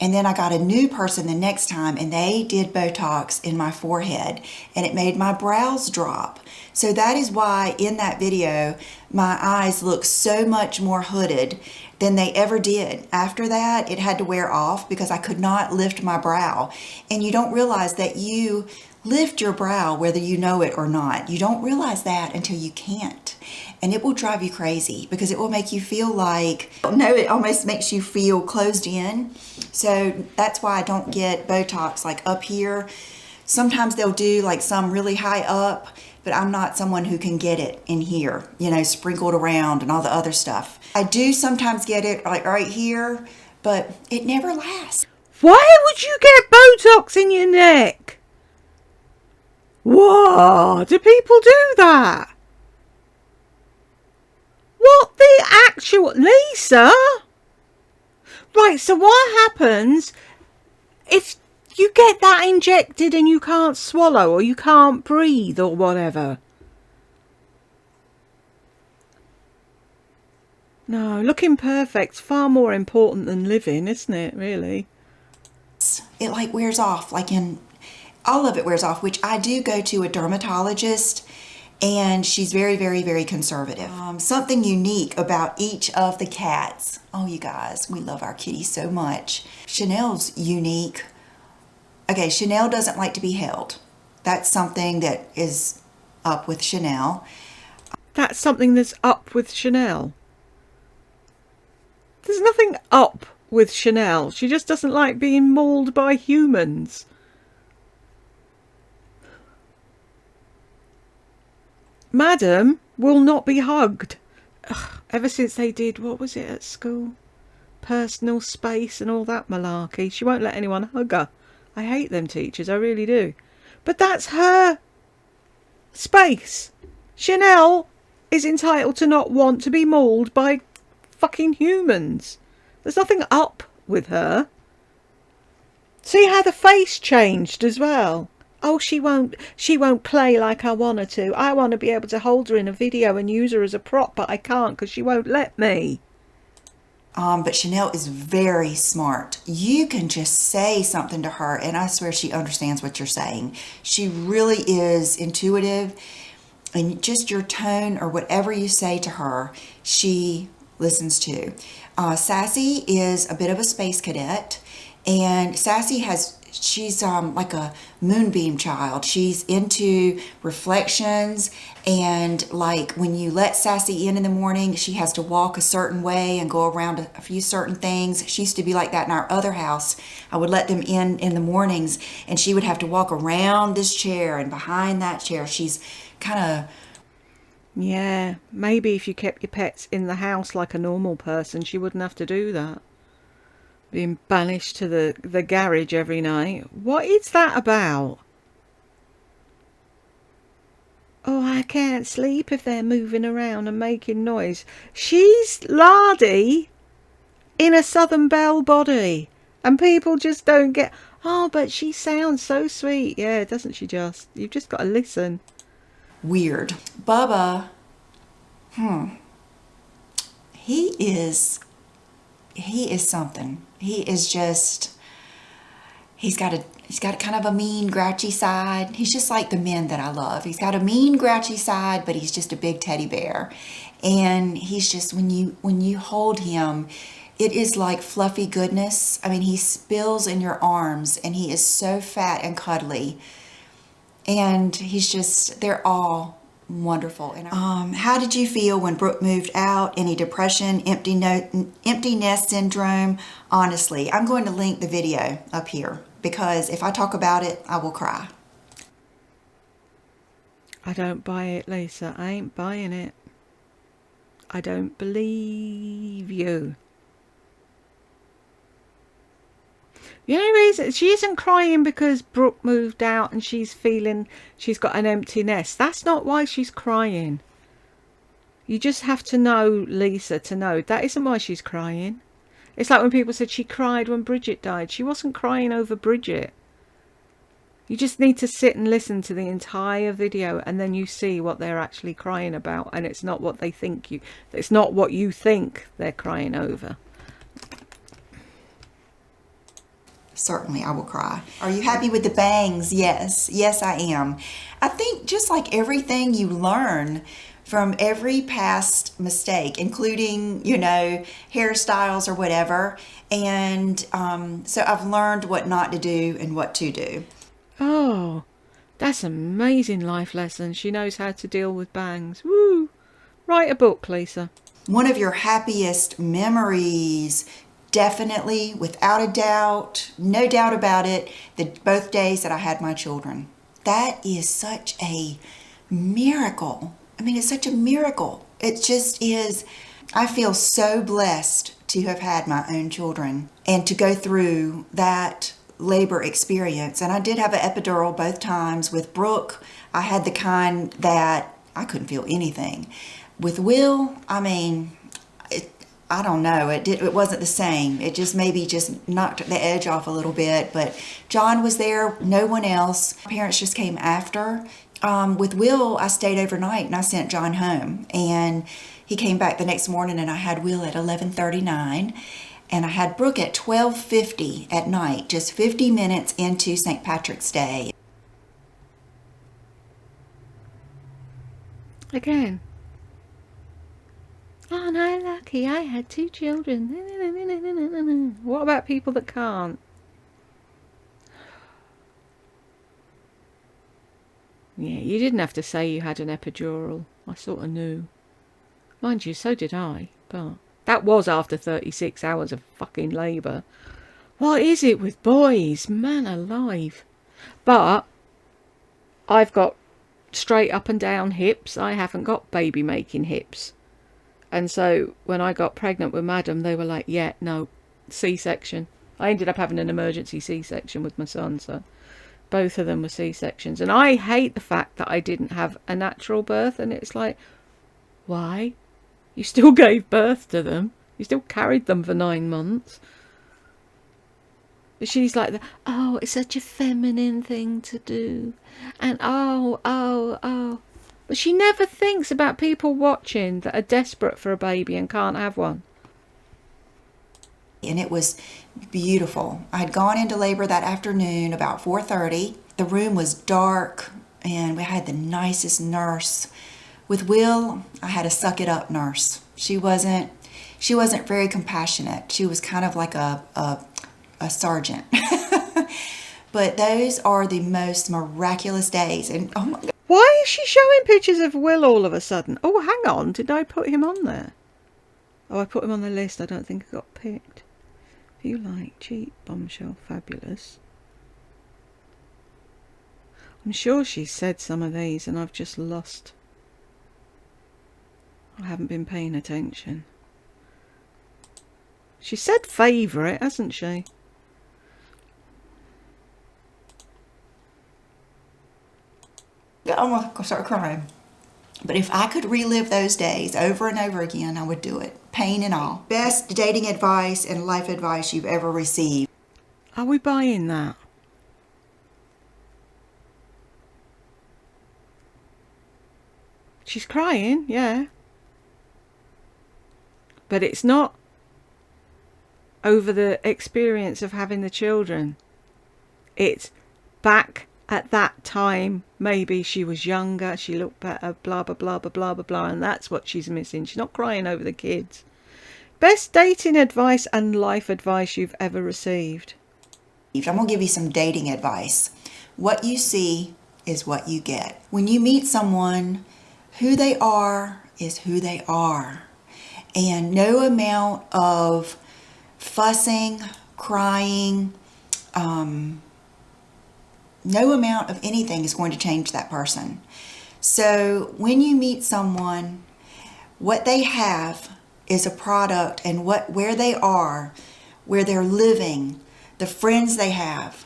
And then I got a new person the next time, and they did Botox in my forehead, and it made my brows drop. So that is why in that video, my eyes look so much more hooded than they ever did. After that, it had to wear off because I could not lift my brow. And you don't realize that you lift your brow whether you know it or not. You don't realize that until you can't. And it will drive you crazy because it will make you feel like, no, it almost makes you feel closed in. So that's why I don't get Botox like up here. Sometimes they'll do like some really high up, but I'm not someone who can get it in here, you know, sprinkled around and all the other stuff. I do sometimes get it like right here, but it never lasts. Why would you get Botox in your neck? What? Do people do that? What the actual... Lisa? Right, so what happens if you get that injected and you can't swallow, or you can't breathe, or whatever? No, looking perfect's far more important than living, isn't it, really? It like wears off, like in all of it wears off, which I do go to a dermatologist, and she's very, very, very conservative. Something unique about each of the cats. Oh, you guys, we love our kitty so much. Chanel's unique. Okay, Chanel doesn't like to be held. That's something that is up with Chanel. That's something that's up with Chanel. There's nothing up with Chanel. She just doesn't like being mauled by humans. Madam will not be hugged. Ugh, ever since they did, what was it at school? Personal space and all that malarkey. She won't let anyone hug her. I hate them teachers, I really do. But that's her space. Chanel is entitled to not want to be mauled by fucking humans. There's nothing up with her. See how the face changed as well? Oh, she won't play like I want her to. I want to be able to hold her in a video and use her as a prop, but I can't because she won't let me. But Chanel is very smart. You can just say something to her, and I swear she understands what you're saying. She really is intuitive, and just your tone or whatever you say to her, she listens to. Sassy is a bit of a space cadet, and she's like a moonbeam child. She's into reflections, and like when you let Sassy in the morning, she has to walk a certain way and go around a few certain things. She used to be like that in our other house. I would let them in the mornings, and she would have to walk around this chair and behind that chair. She's kind of... Yeah, maybe if you kept your pets in the house like a normal person, she wouldn't have to do that. Being banished to the garage every night. What is that about? Oh, I can't sleep if they're moving around and making noise. She's lardy in a Southern Belle body. And people just don't get... Oh, but she sounds so sweet. Yeah, doesn't she just? You've just got to listen. Weird. Bubba, he is something. He is just, he's got kind of a mean, grouchy side. He's just like the men that I love. He's got a mean, grouchy side, but he's just a big teddy bear. And he's just, when you hold him, it is like fluffy goodness. I mean, he spills in your arms, and he is so fat and cuddly. And he's just, they're all wonderful. And how did you feel when Brooke moved out? Any depression, empty nest syndrome? Honestly, I'm going to link the video up here because if I talk about it, I will cry. I don't buy it, Lisa. I ain't buying it. I don't believe you. The only reason she isn't crying because Brooke moved out and she's feeling she's got an empty nest. That's not why she's crying. You just have to know, Lisa, to know that isn't why she's crying. It's like when people said she cried when Bridget died. She wasn't crying over Bridget. You just need to sit and listen to the entire video and then you see what they're actually crying about, and it's not what they think you, it's not what you think they're crying over. Certainly, I will cry. Are you happy with the bangs? Yes. Yes, I am. I think just like everything you learn from every past mistake, including, you know, hairstyles or whatever. And so I've learned what not to do and what to do. Oh, that's an amazing life lesson. She knows how to deal with bangs. Woo! Write a book, Lisa. One of your happiest memories, definitely, without a doubt, no doubt about it, both days that I had my children. That is such a miracle. I mean, it's such a miracle. It just is. I feel so blessed to have had my own children and to go through that labor experience. And I did have an epidural both times. With Brooke, I had the kind that I couldn't feel anything. With Will, I mean, I don't know. It wasn't the same. It just maybe just knocked the edge off a little bit. But John was there, no one else. Parents just came after. With Will, I stayed overnight and I sent John home. And he came back the next morning and I had Will at 11:39. And I had Brooke at 12:50 at night, just 50 minutes into St. Patrick's Day. Again. Oh, no, lucky, I had 2 children. What about people that can't? Yeah, you didn't have to say you had an epidural. I sort of knew. Mind you, so did I. But that was after 36 hours of fucking labour. What is it with boys? Man alive. But I've got straight up and down hips. I haven't got baby making hips. And so when I got pregnant with Madam, they were like, yeah, no, C-section. I ended up having an emergency C-section with my son, so both of them were C-sections. And I hate the fact that I didn't have a natural birth. And it's like, why? You still gave birth to them. You still carried them for 9 months. But she's like, oh, it's such a feminine thing to do. And oh. But she never thinks about people watching that are desperate for a baby and can't have one. And it was beautiful. I had gone into labor that afternoon about 4:30. The room was dark and we had the nicest nurse. With Will, I had a suck it up nurse. She wasn't very compassionate. She was kind of like a sergeant. But those are the most miraculous days. And oh my God. Why is she showing pictures of Will all of a sudden? Oh, hang on. Did I put him on there? Oh, I put him on the list. I don't think I got picked. If you like, cheap, bombshell, fabulous. I'm sure she said some of these and I've just lost. I haven't been paying attention. She said favourite, hasn't she? I'm going to start crying. But if I could relive those days over and over again, I would do it. Pain and all. Best dating advice and life advice you've ever received. Are we buying that? She's crying, yeah. But it's not over the experience of having the children. It's back at that time. Maybe she was younger, she looked better, blah, blah, blah, blah, blah, blah, blah. And that's what she's missing. She's not crying over the kids. Best dating advice and life advice you've ever received. I'm going to give you some dating advice. What you see is what you get. When you meet someone, who they are is who they are. And no amount of fussing, crying, no amount of anything is going to change that person. So when you meet someone, what they have is a product, and where they are, where they're living, the friends they have,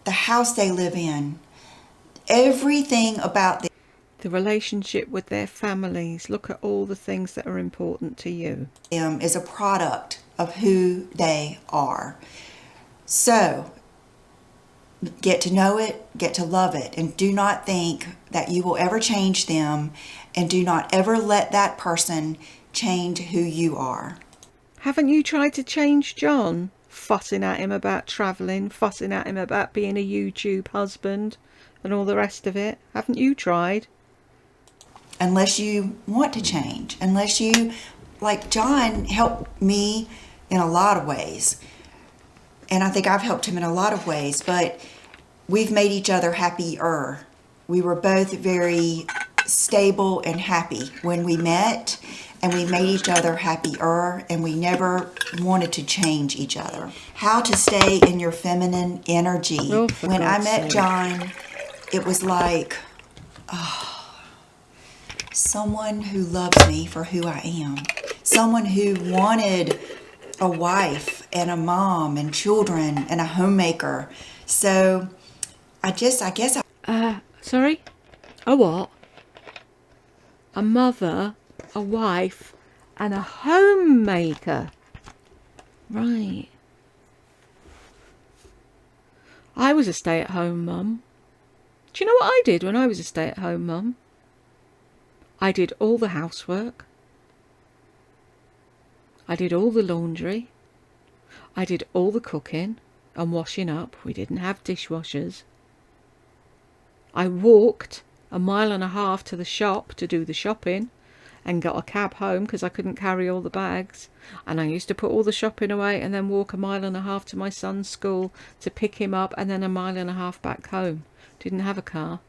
the house they live in, everything about the relationship with their families. Look at all the things that are important to you. them is a product of who they are. So get to know it, get to love it, and do not think that you will ever change them, and do not ever let that person change who you are. Haven't you tried to change John? Fussing at him about travelling, fussing at him about being a YouTube husband and all the rest of it. Haven't you tried? Unless you want to change, unless you, like John helped me in a lot of ways. And I think I've helped him in a lot of ways, but we've made each other happier. We were both very stable and happy when we met, and we made each other happier, and we never wanted to change each other. How to stay in your feminine energy. Oh, for when I God's met sake. John, it was like, someone who loves me for who I am. Someone who wanted a wife and a mom and children and a homemaker. So I guess Sorry? A what? A mother, a wife, and a homemaker. Right. I was a stay-at-home mum. Do you know what I did when I was a stay-at-home mum? I did all the housework. I did all the laundry. I did all the cooking and washing up. We didn't have dishwashers. I walked 1.5 miles to the shop to do the shopping and got a cab home because I couldn't carry all the bags. And I used to put all the shopping away and then walk 1.5 miles to my son's school to pick him up, and then 1.5 miles back home. Didn't have a car.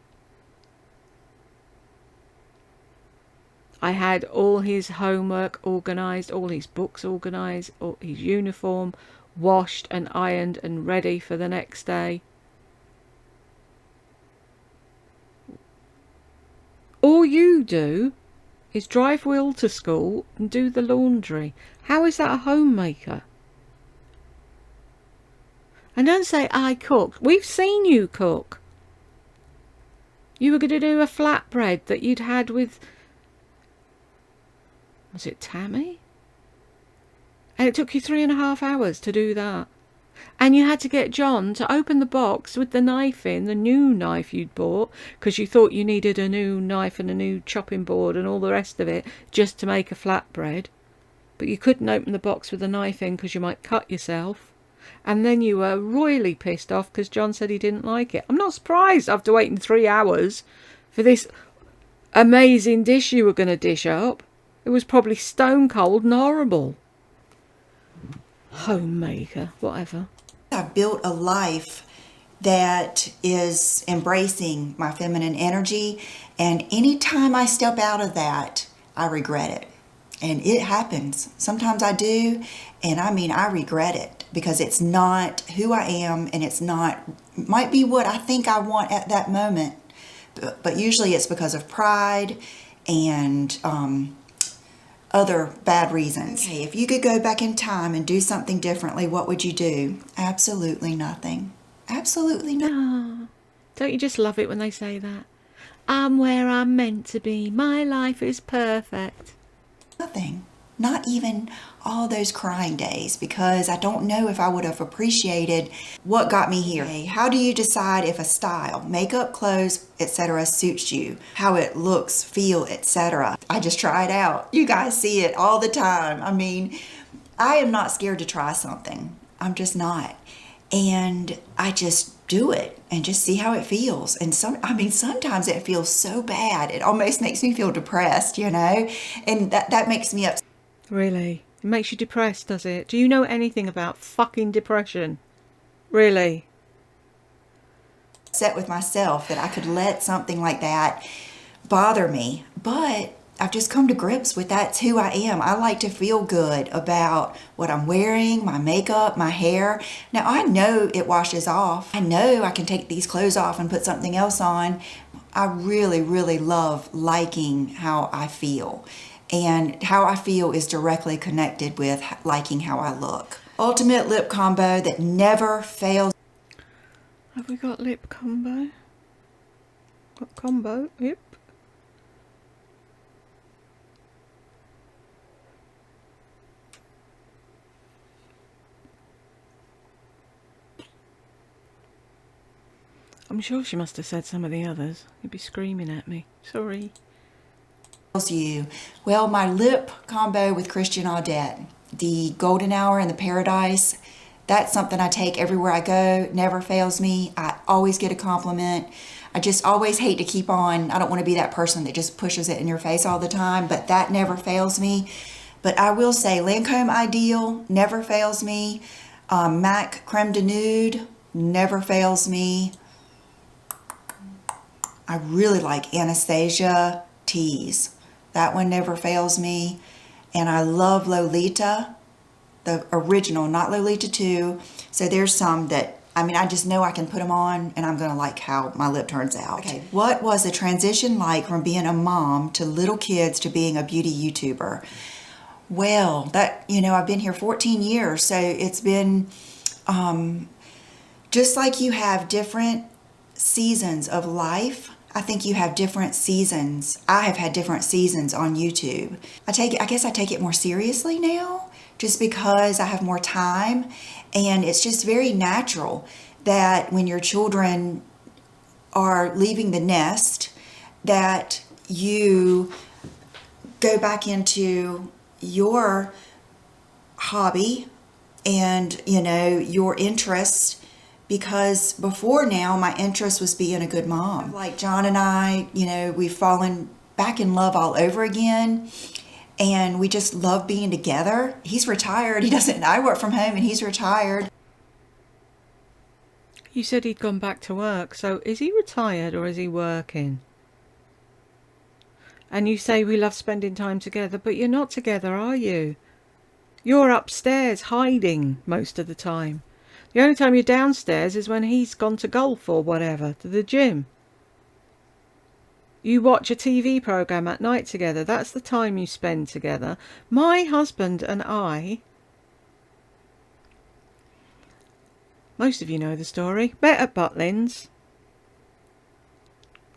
I had all his homework organised, all his books organised, all his uniform washed and ironed and ready for the next day. All you do is drive Will to school and do the laundry. How is that a homemaker? And don't say, I cook. We've seen you cook. You were going to do a flatbread that you'd had with... Was it Tammy? And it took you 3.5 hours to do that. And you had to get John to open the box with the knife in, the new knife you'd bought, because you thought you needed a new knife and a new chopping board and all the rest of it just to make a flatbread. But you couldn't open the box with the knife in because you might cut yourself. And then you were royally pissed off because John said he didn't like it. I'm not surprised after waiting 3 hours for this amazing dish you were going to dish up. It was probably stone cold and horrible. Homemaker, whatever. I've built a life that is embracing my feminine energy, and anytime I step out of that, I regret it. And it happens. Sometimes I do, and I regret it because it's not who I am, and it's not, might be what I think I want at that moment, but usually it's because of pride and other bad reasons. Okay, if you could go back in time and do something differently, what would you do? Absolutely nothing. Absolutely nothing. Oh, don't you just love it when they say that? I'm where I'm meant to be. My life is perfect. Nothing. Not even all those crying days, because I don't know if I would have appreciated what got me here. Okay, how do you decide if a style, makeup, clothes, etc. suits you? How it looks, feel, etc. I just try it out. You guys see it all the time. I am not scared to try something. I'm just not. And I just do it and just see how it feels. And sometimes it feels so bad. It almost makes me feel depressed, and that makes me upset. Really? It makes you depressed, does it? Do you know anything about fucking depression? Really? Upset with myself that I could let something like that bother me, but I've just come to grips with that's who I am. I like to feel good about what I'm wearing, my makeup, my hair. Now I know it washes off. I know I can take these clothes off and put something else on. I really, really love liking how I feel. And how I feel is directly connected with liking how I look. Ultimate lip combo that never fails. Have we got lip combo? Got combo? Yep. I'm sure she must have said some of the others. You'd be screaming at me. Sorry. You. Well, my lip combo with Christian Audette, the golden hour and the paradise, that's something I take everywhere I go. Never fails me. I always get a compliment. I just always hate to keep on. I don't want to be that person that just pushes it in your face all the time, but that never fails me. But I will say Lancome Ideal never fails me. MAC Creme de Nude never fails me. I really like Anastasia Tease. That one never fails me. And I love Lolita, the original, not Lolita 2. So there's some that, I mean, I just know I can put them on and I'm going to like how my lip turns out. Okay, what was the transition like from being a mom to little kids to being a beauty YouTuber? Well, that, you know, I've been here 14 years. So it's been just like you have different seasons of life. I think you have different seasons. I have had different seasons on YouTube. I guess I take it more seriously now just because I have more time, and it's just very natural that when your children are leaving the nest that you go back into your hobby and, you know, your interest. Because before now, my interest was being a good mom. Like John and I, you know, we've fallen back in love all over again. And we just love being together. He's retired. I work from home and he's retired. You said he'd gone back to work. So is he retired or is he working? And you say we love spending time together, but you're not together, are you? You're upstairs hiding most of the time. The only time you're downstairs is when he's gone to golf or whatever, to the gym. You watch a TV programme at night together. That's the time you spend together. My husband and I, most of you know the story, met at Butlins.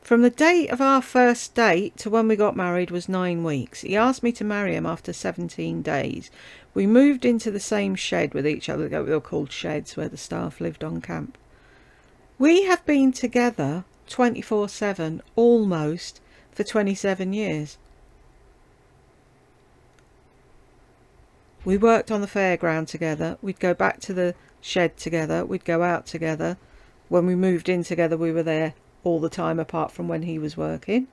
From the date of our first date to when we got married was 9 weeks. He asked me to marry him after 17 days. We moved into the same shed with each other. They were called sheds where the staff lived on camp. We have been together 24/7 almost for 27 years. We worked on the fairground together. We'd go back to the shed together. We'd go out together. When we moved in together, we were there all the time apart from when he was working.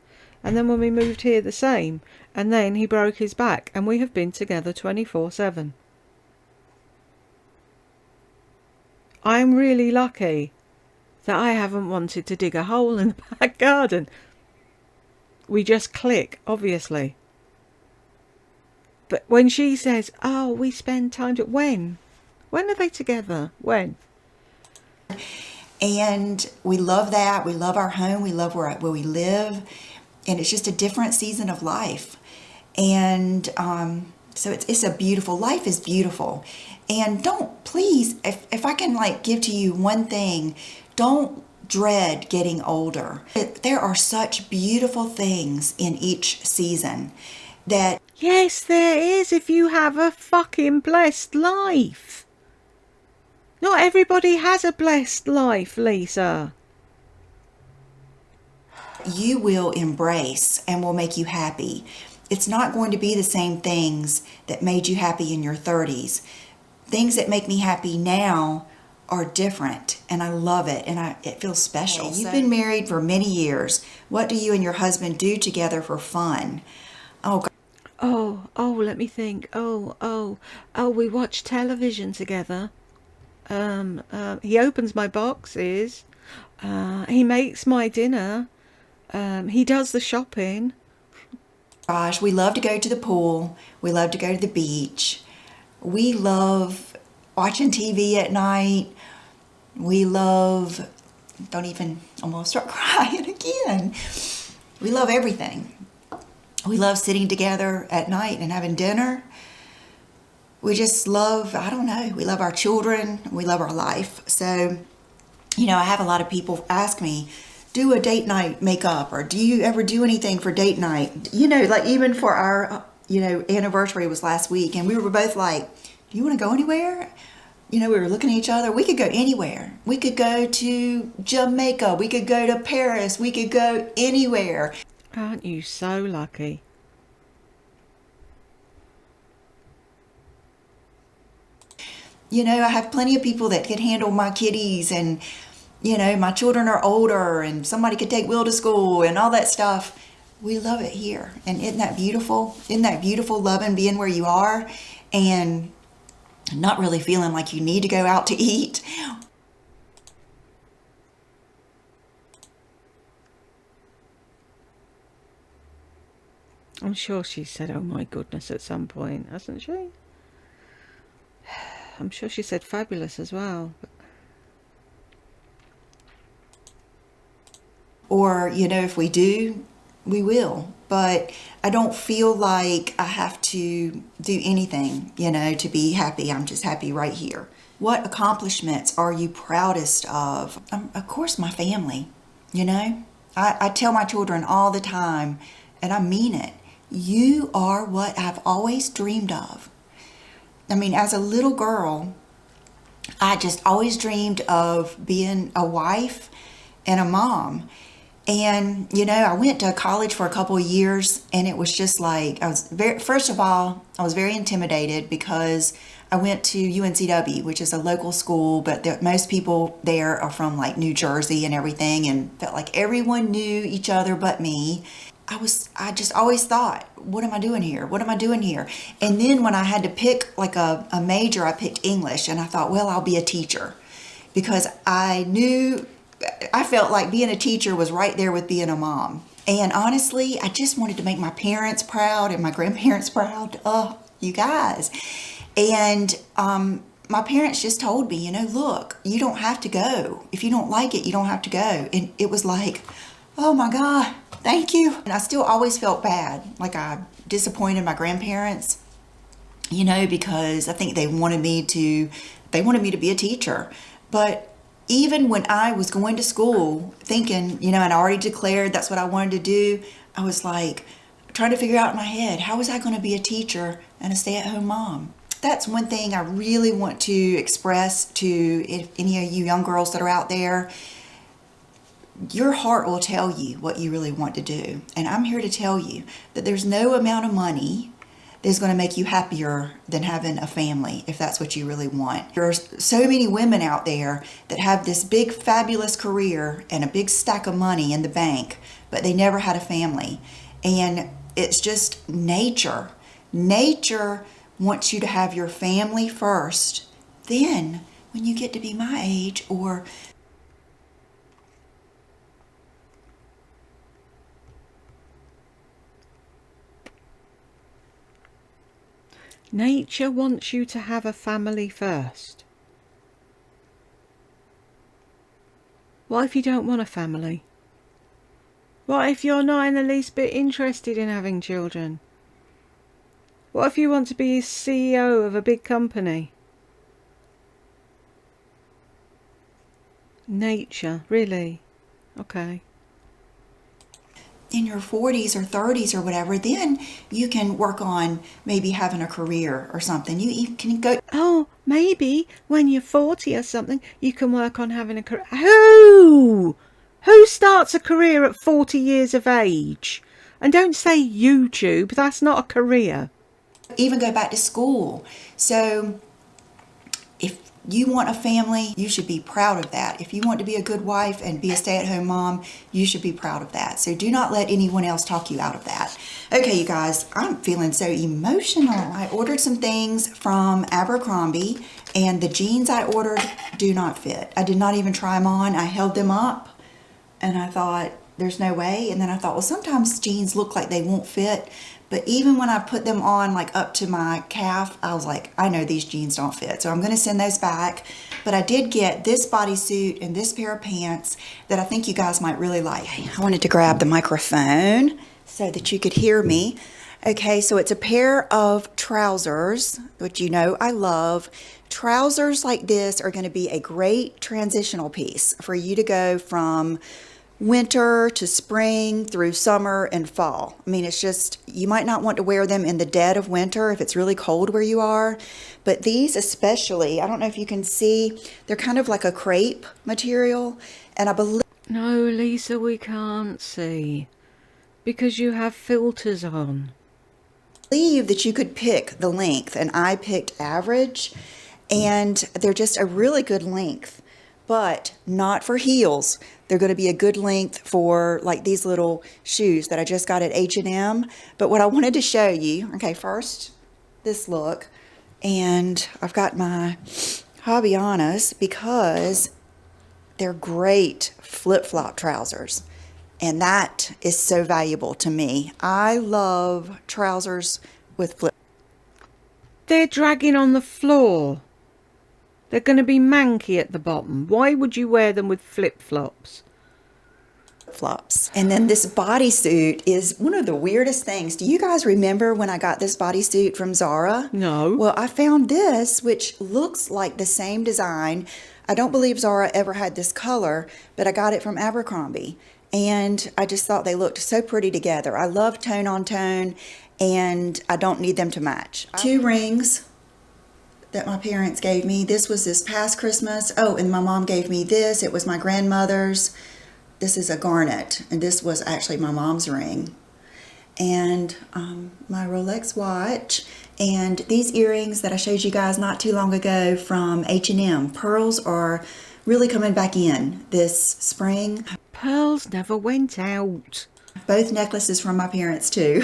And then when we moved here, the same. And then he broke his back and we have been together 24/7. I'm really lucky that I haven't wanted to dig a hole in the back garden. We just click, obviously. But when she says, oh, we spend time when? When are they together? When? And we love that. We love our home. We love where we live. And it's just a different season of life. And so it's a beautiful, life is beautiful. And don't, please, if I can like give to you one thing, don't dread getting older. There are such beautiful things in each season that... Yes, there is if you have a fucking blessed life. Not everybody has a blessed life, Lisa. You will embrace and will make you happy. It's not going to be the same things that made you happy in your 30s. Things that make me happy now are different, and I love it, and it feels special. Hey, you've been married for many years. What do you and your husband do together for fun? Oh, God. Oh, let me think. We watch television together. He opens my boxes. He makes my dinner. He does the shopping. Gosh, we love to go to the pool. We love to go to the beach. We love watching TV at night. We love, don't even, I'm gonna start crying again. We love everything. We love sitting together at night and having dinner. We just love, I don't know, we love our children. We love our life. So, you know, I have a lot of people ask me, do a date night makeup, or do you ever do anything for date night? You know, like even for our, anniversary was last week, and we were both like, do you want to go anywhere? You know, we were looking at each other. We could go anywhere. We could go to Jamaica. We could go to Paris. We could go anywhere. Aren't you so lucky? You know, I have plenty of people that can handle my kitties, and my children are older, and somebody could take Will to school and all that stuff. We love it here. And isn't that beautiful? Isn't that beautiful, loving being where you are and not really feeling like you need to go out to eat? I'm sure she said, oh my goodness, at some point, hasn't she? I'm sure she said fabulous as well. Or, if we do, we will. But I don't feel like I have to do anything, to be happy. I'm just happy right here. What accomplishments are you proudest of? Of course, my family, I tell my children all the time, and I mean it. You are what I've always dreamed of. I mean, as a little girl, I just always dreamed of being a wife and a mom. And, I went to college for a couple of years, and it was just like, first of all, I was very intimidated because I went to UNCW, which is a local school, but most people there are from like New Jersey and everything, and felt like everyone knew each other but me. I just always thought, what am I doing here? What am I doing here? And then when I had to pick like a major, I picked English, and I thought, well, I'll be a teacher, because I felt like being a teacher was right there with being a mom. And honestly, I just wanted to make my parents proud and my grandparents proud. Oh, you guys. And my parents just told me, look, you don't have to go. If you don't like it, you don't have to go. And it was like, oh my God, thank you. And I still always felt bad, like I disappointed my grandparents, because I think they wanted me to be a teacher. But even when I was going to school thinking, and I already declared that's what I wanted to do, I was like trying to figure out in my head, how was I going to be a teacher and a stay-at-home mom? That's one thing I really want to express to any of you young girls that are out there. Your heart will tell you what you really want to do. And I'm here to tell you that there's no amount of money that's going to make you happier than having a family, if that's what you really want. There are so many women out there that have this big, fabulous career and a big stack of money in the bank, but they never had a family. And it's just nature. Nature wants you to have your family first. Then, when you get to be my age, or nature wants you to have a family first. What if you don't want a family? What if you're not in the least bit interested in having children? What if you want to be a CEO of a big company? Nature, really? Okay. in your 40s or 30s or whatever, then you can work on maybe having a career or something. You can go. Oh, maybe when you're 40 or something, you can work on having a career. Who? Who starts a career at 40 years of age? And don't say YouTube, that's not a career. Even go back to school. So if you want a family, you should be proud of that. If you want to be a good wife and be a stay-at-home mom, you should be proud of that. So do not let anyone else talk you out of that. Okay, you guys, I'm feeling so emotional. I ordered some things from Abercrombie, and the jeans I ordered do not fit. I did not even try them on. I held them up, and I thought, there's no way. And then I thought, well, sometimes jeans look like they won't fit. But even when I put them on like up to my calf, I was like, I know these jeans don't fit. So I'm going to send those back. But I did get this bodysuit and this pair of pants that I think you guys might really like. I wanted to grab the microphone so that you could hear me. Okay, so it's a pair of trousers, which you know I love. Trousers like this are going to be a great transitional piece for you to go from winter to spring through summer and fall. I mean, it's just, you might not want to wear them in the dead of winter if it's really cold where you are, but these especially, I don't know if you can see, they're kind of like a crepe material, and I believe... No, Lisa, we can't see because you have filters on. believe that you could pick the length, and I picked average, and they're just a really good length, but not for heels. They're going to be a good length for like these little shoes that I just got at H&M. But what I wanted to show you, okay, first this look, and I've got my Hobbianas because they're great flip-flop trousers. And that is so valuable to me. I love trousers with flip. They're dragging on the floor. They're going to be manky at the bottom. Why would you wear them with flip-flops? Flops. And then this bodysuit is one of the weirdest things. Do you guys remember when I got this bodysuit from Zara? No. Well, I found this, which looks like the same design. I don't believe Zara ever had this color, but I got it from Abercrombie. And I just thought they looked so pretty together. I love tone on tone, and I don't need them to match. 2 rings that my parents gave me. This was this past Christmas. Oh, and my mom gave me this. It was my grandmother's. This is a garnet, and this was actually my mom's ring. And my Rolex watch, and these earrings that I showed you guys not too long ago from H&M. Pearls are really coming back in this spring. Pearls never went out. Both necklaces from my parents too.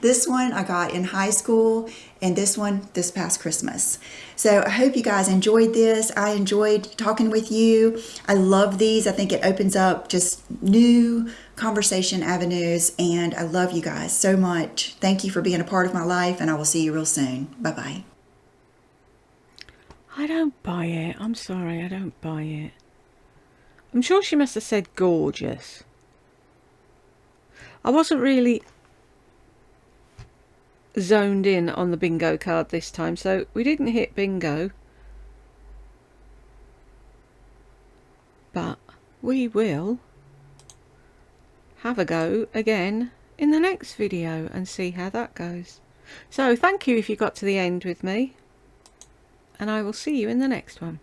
This one I got in high school, and this one this past Christmas. So I hope you guys enjoyed this. I enjoyed talking with you. I love these. I think it opens up just new conversation avenues, and I love you guys so much. Thank you for being a part of my life, and I will see you real soon. Bye-bye. I don't buy it. I'm sorry, I don't buy it. I'm sure she must have said gorgeous. I wasn't really zoned in on the bingo card this time, so we didn't hit bingo. But we will have a go again in the next video and see how that goes. So thank you if you got to the end with me, and I will see you in the next one.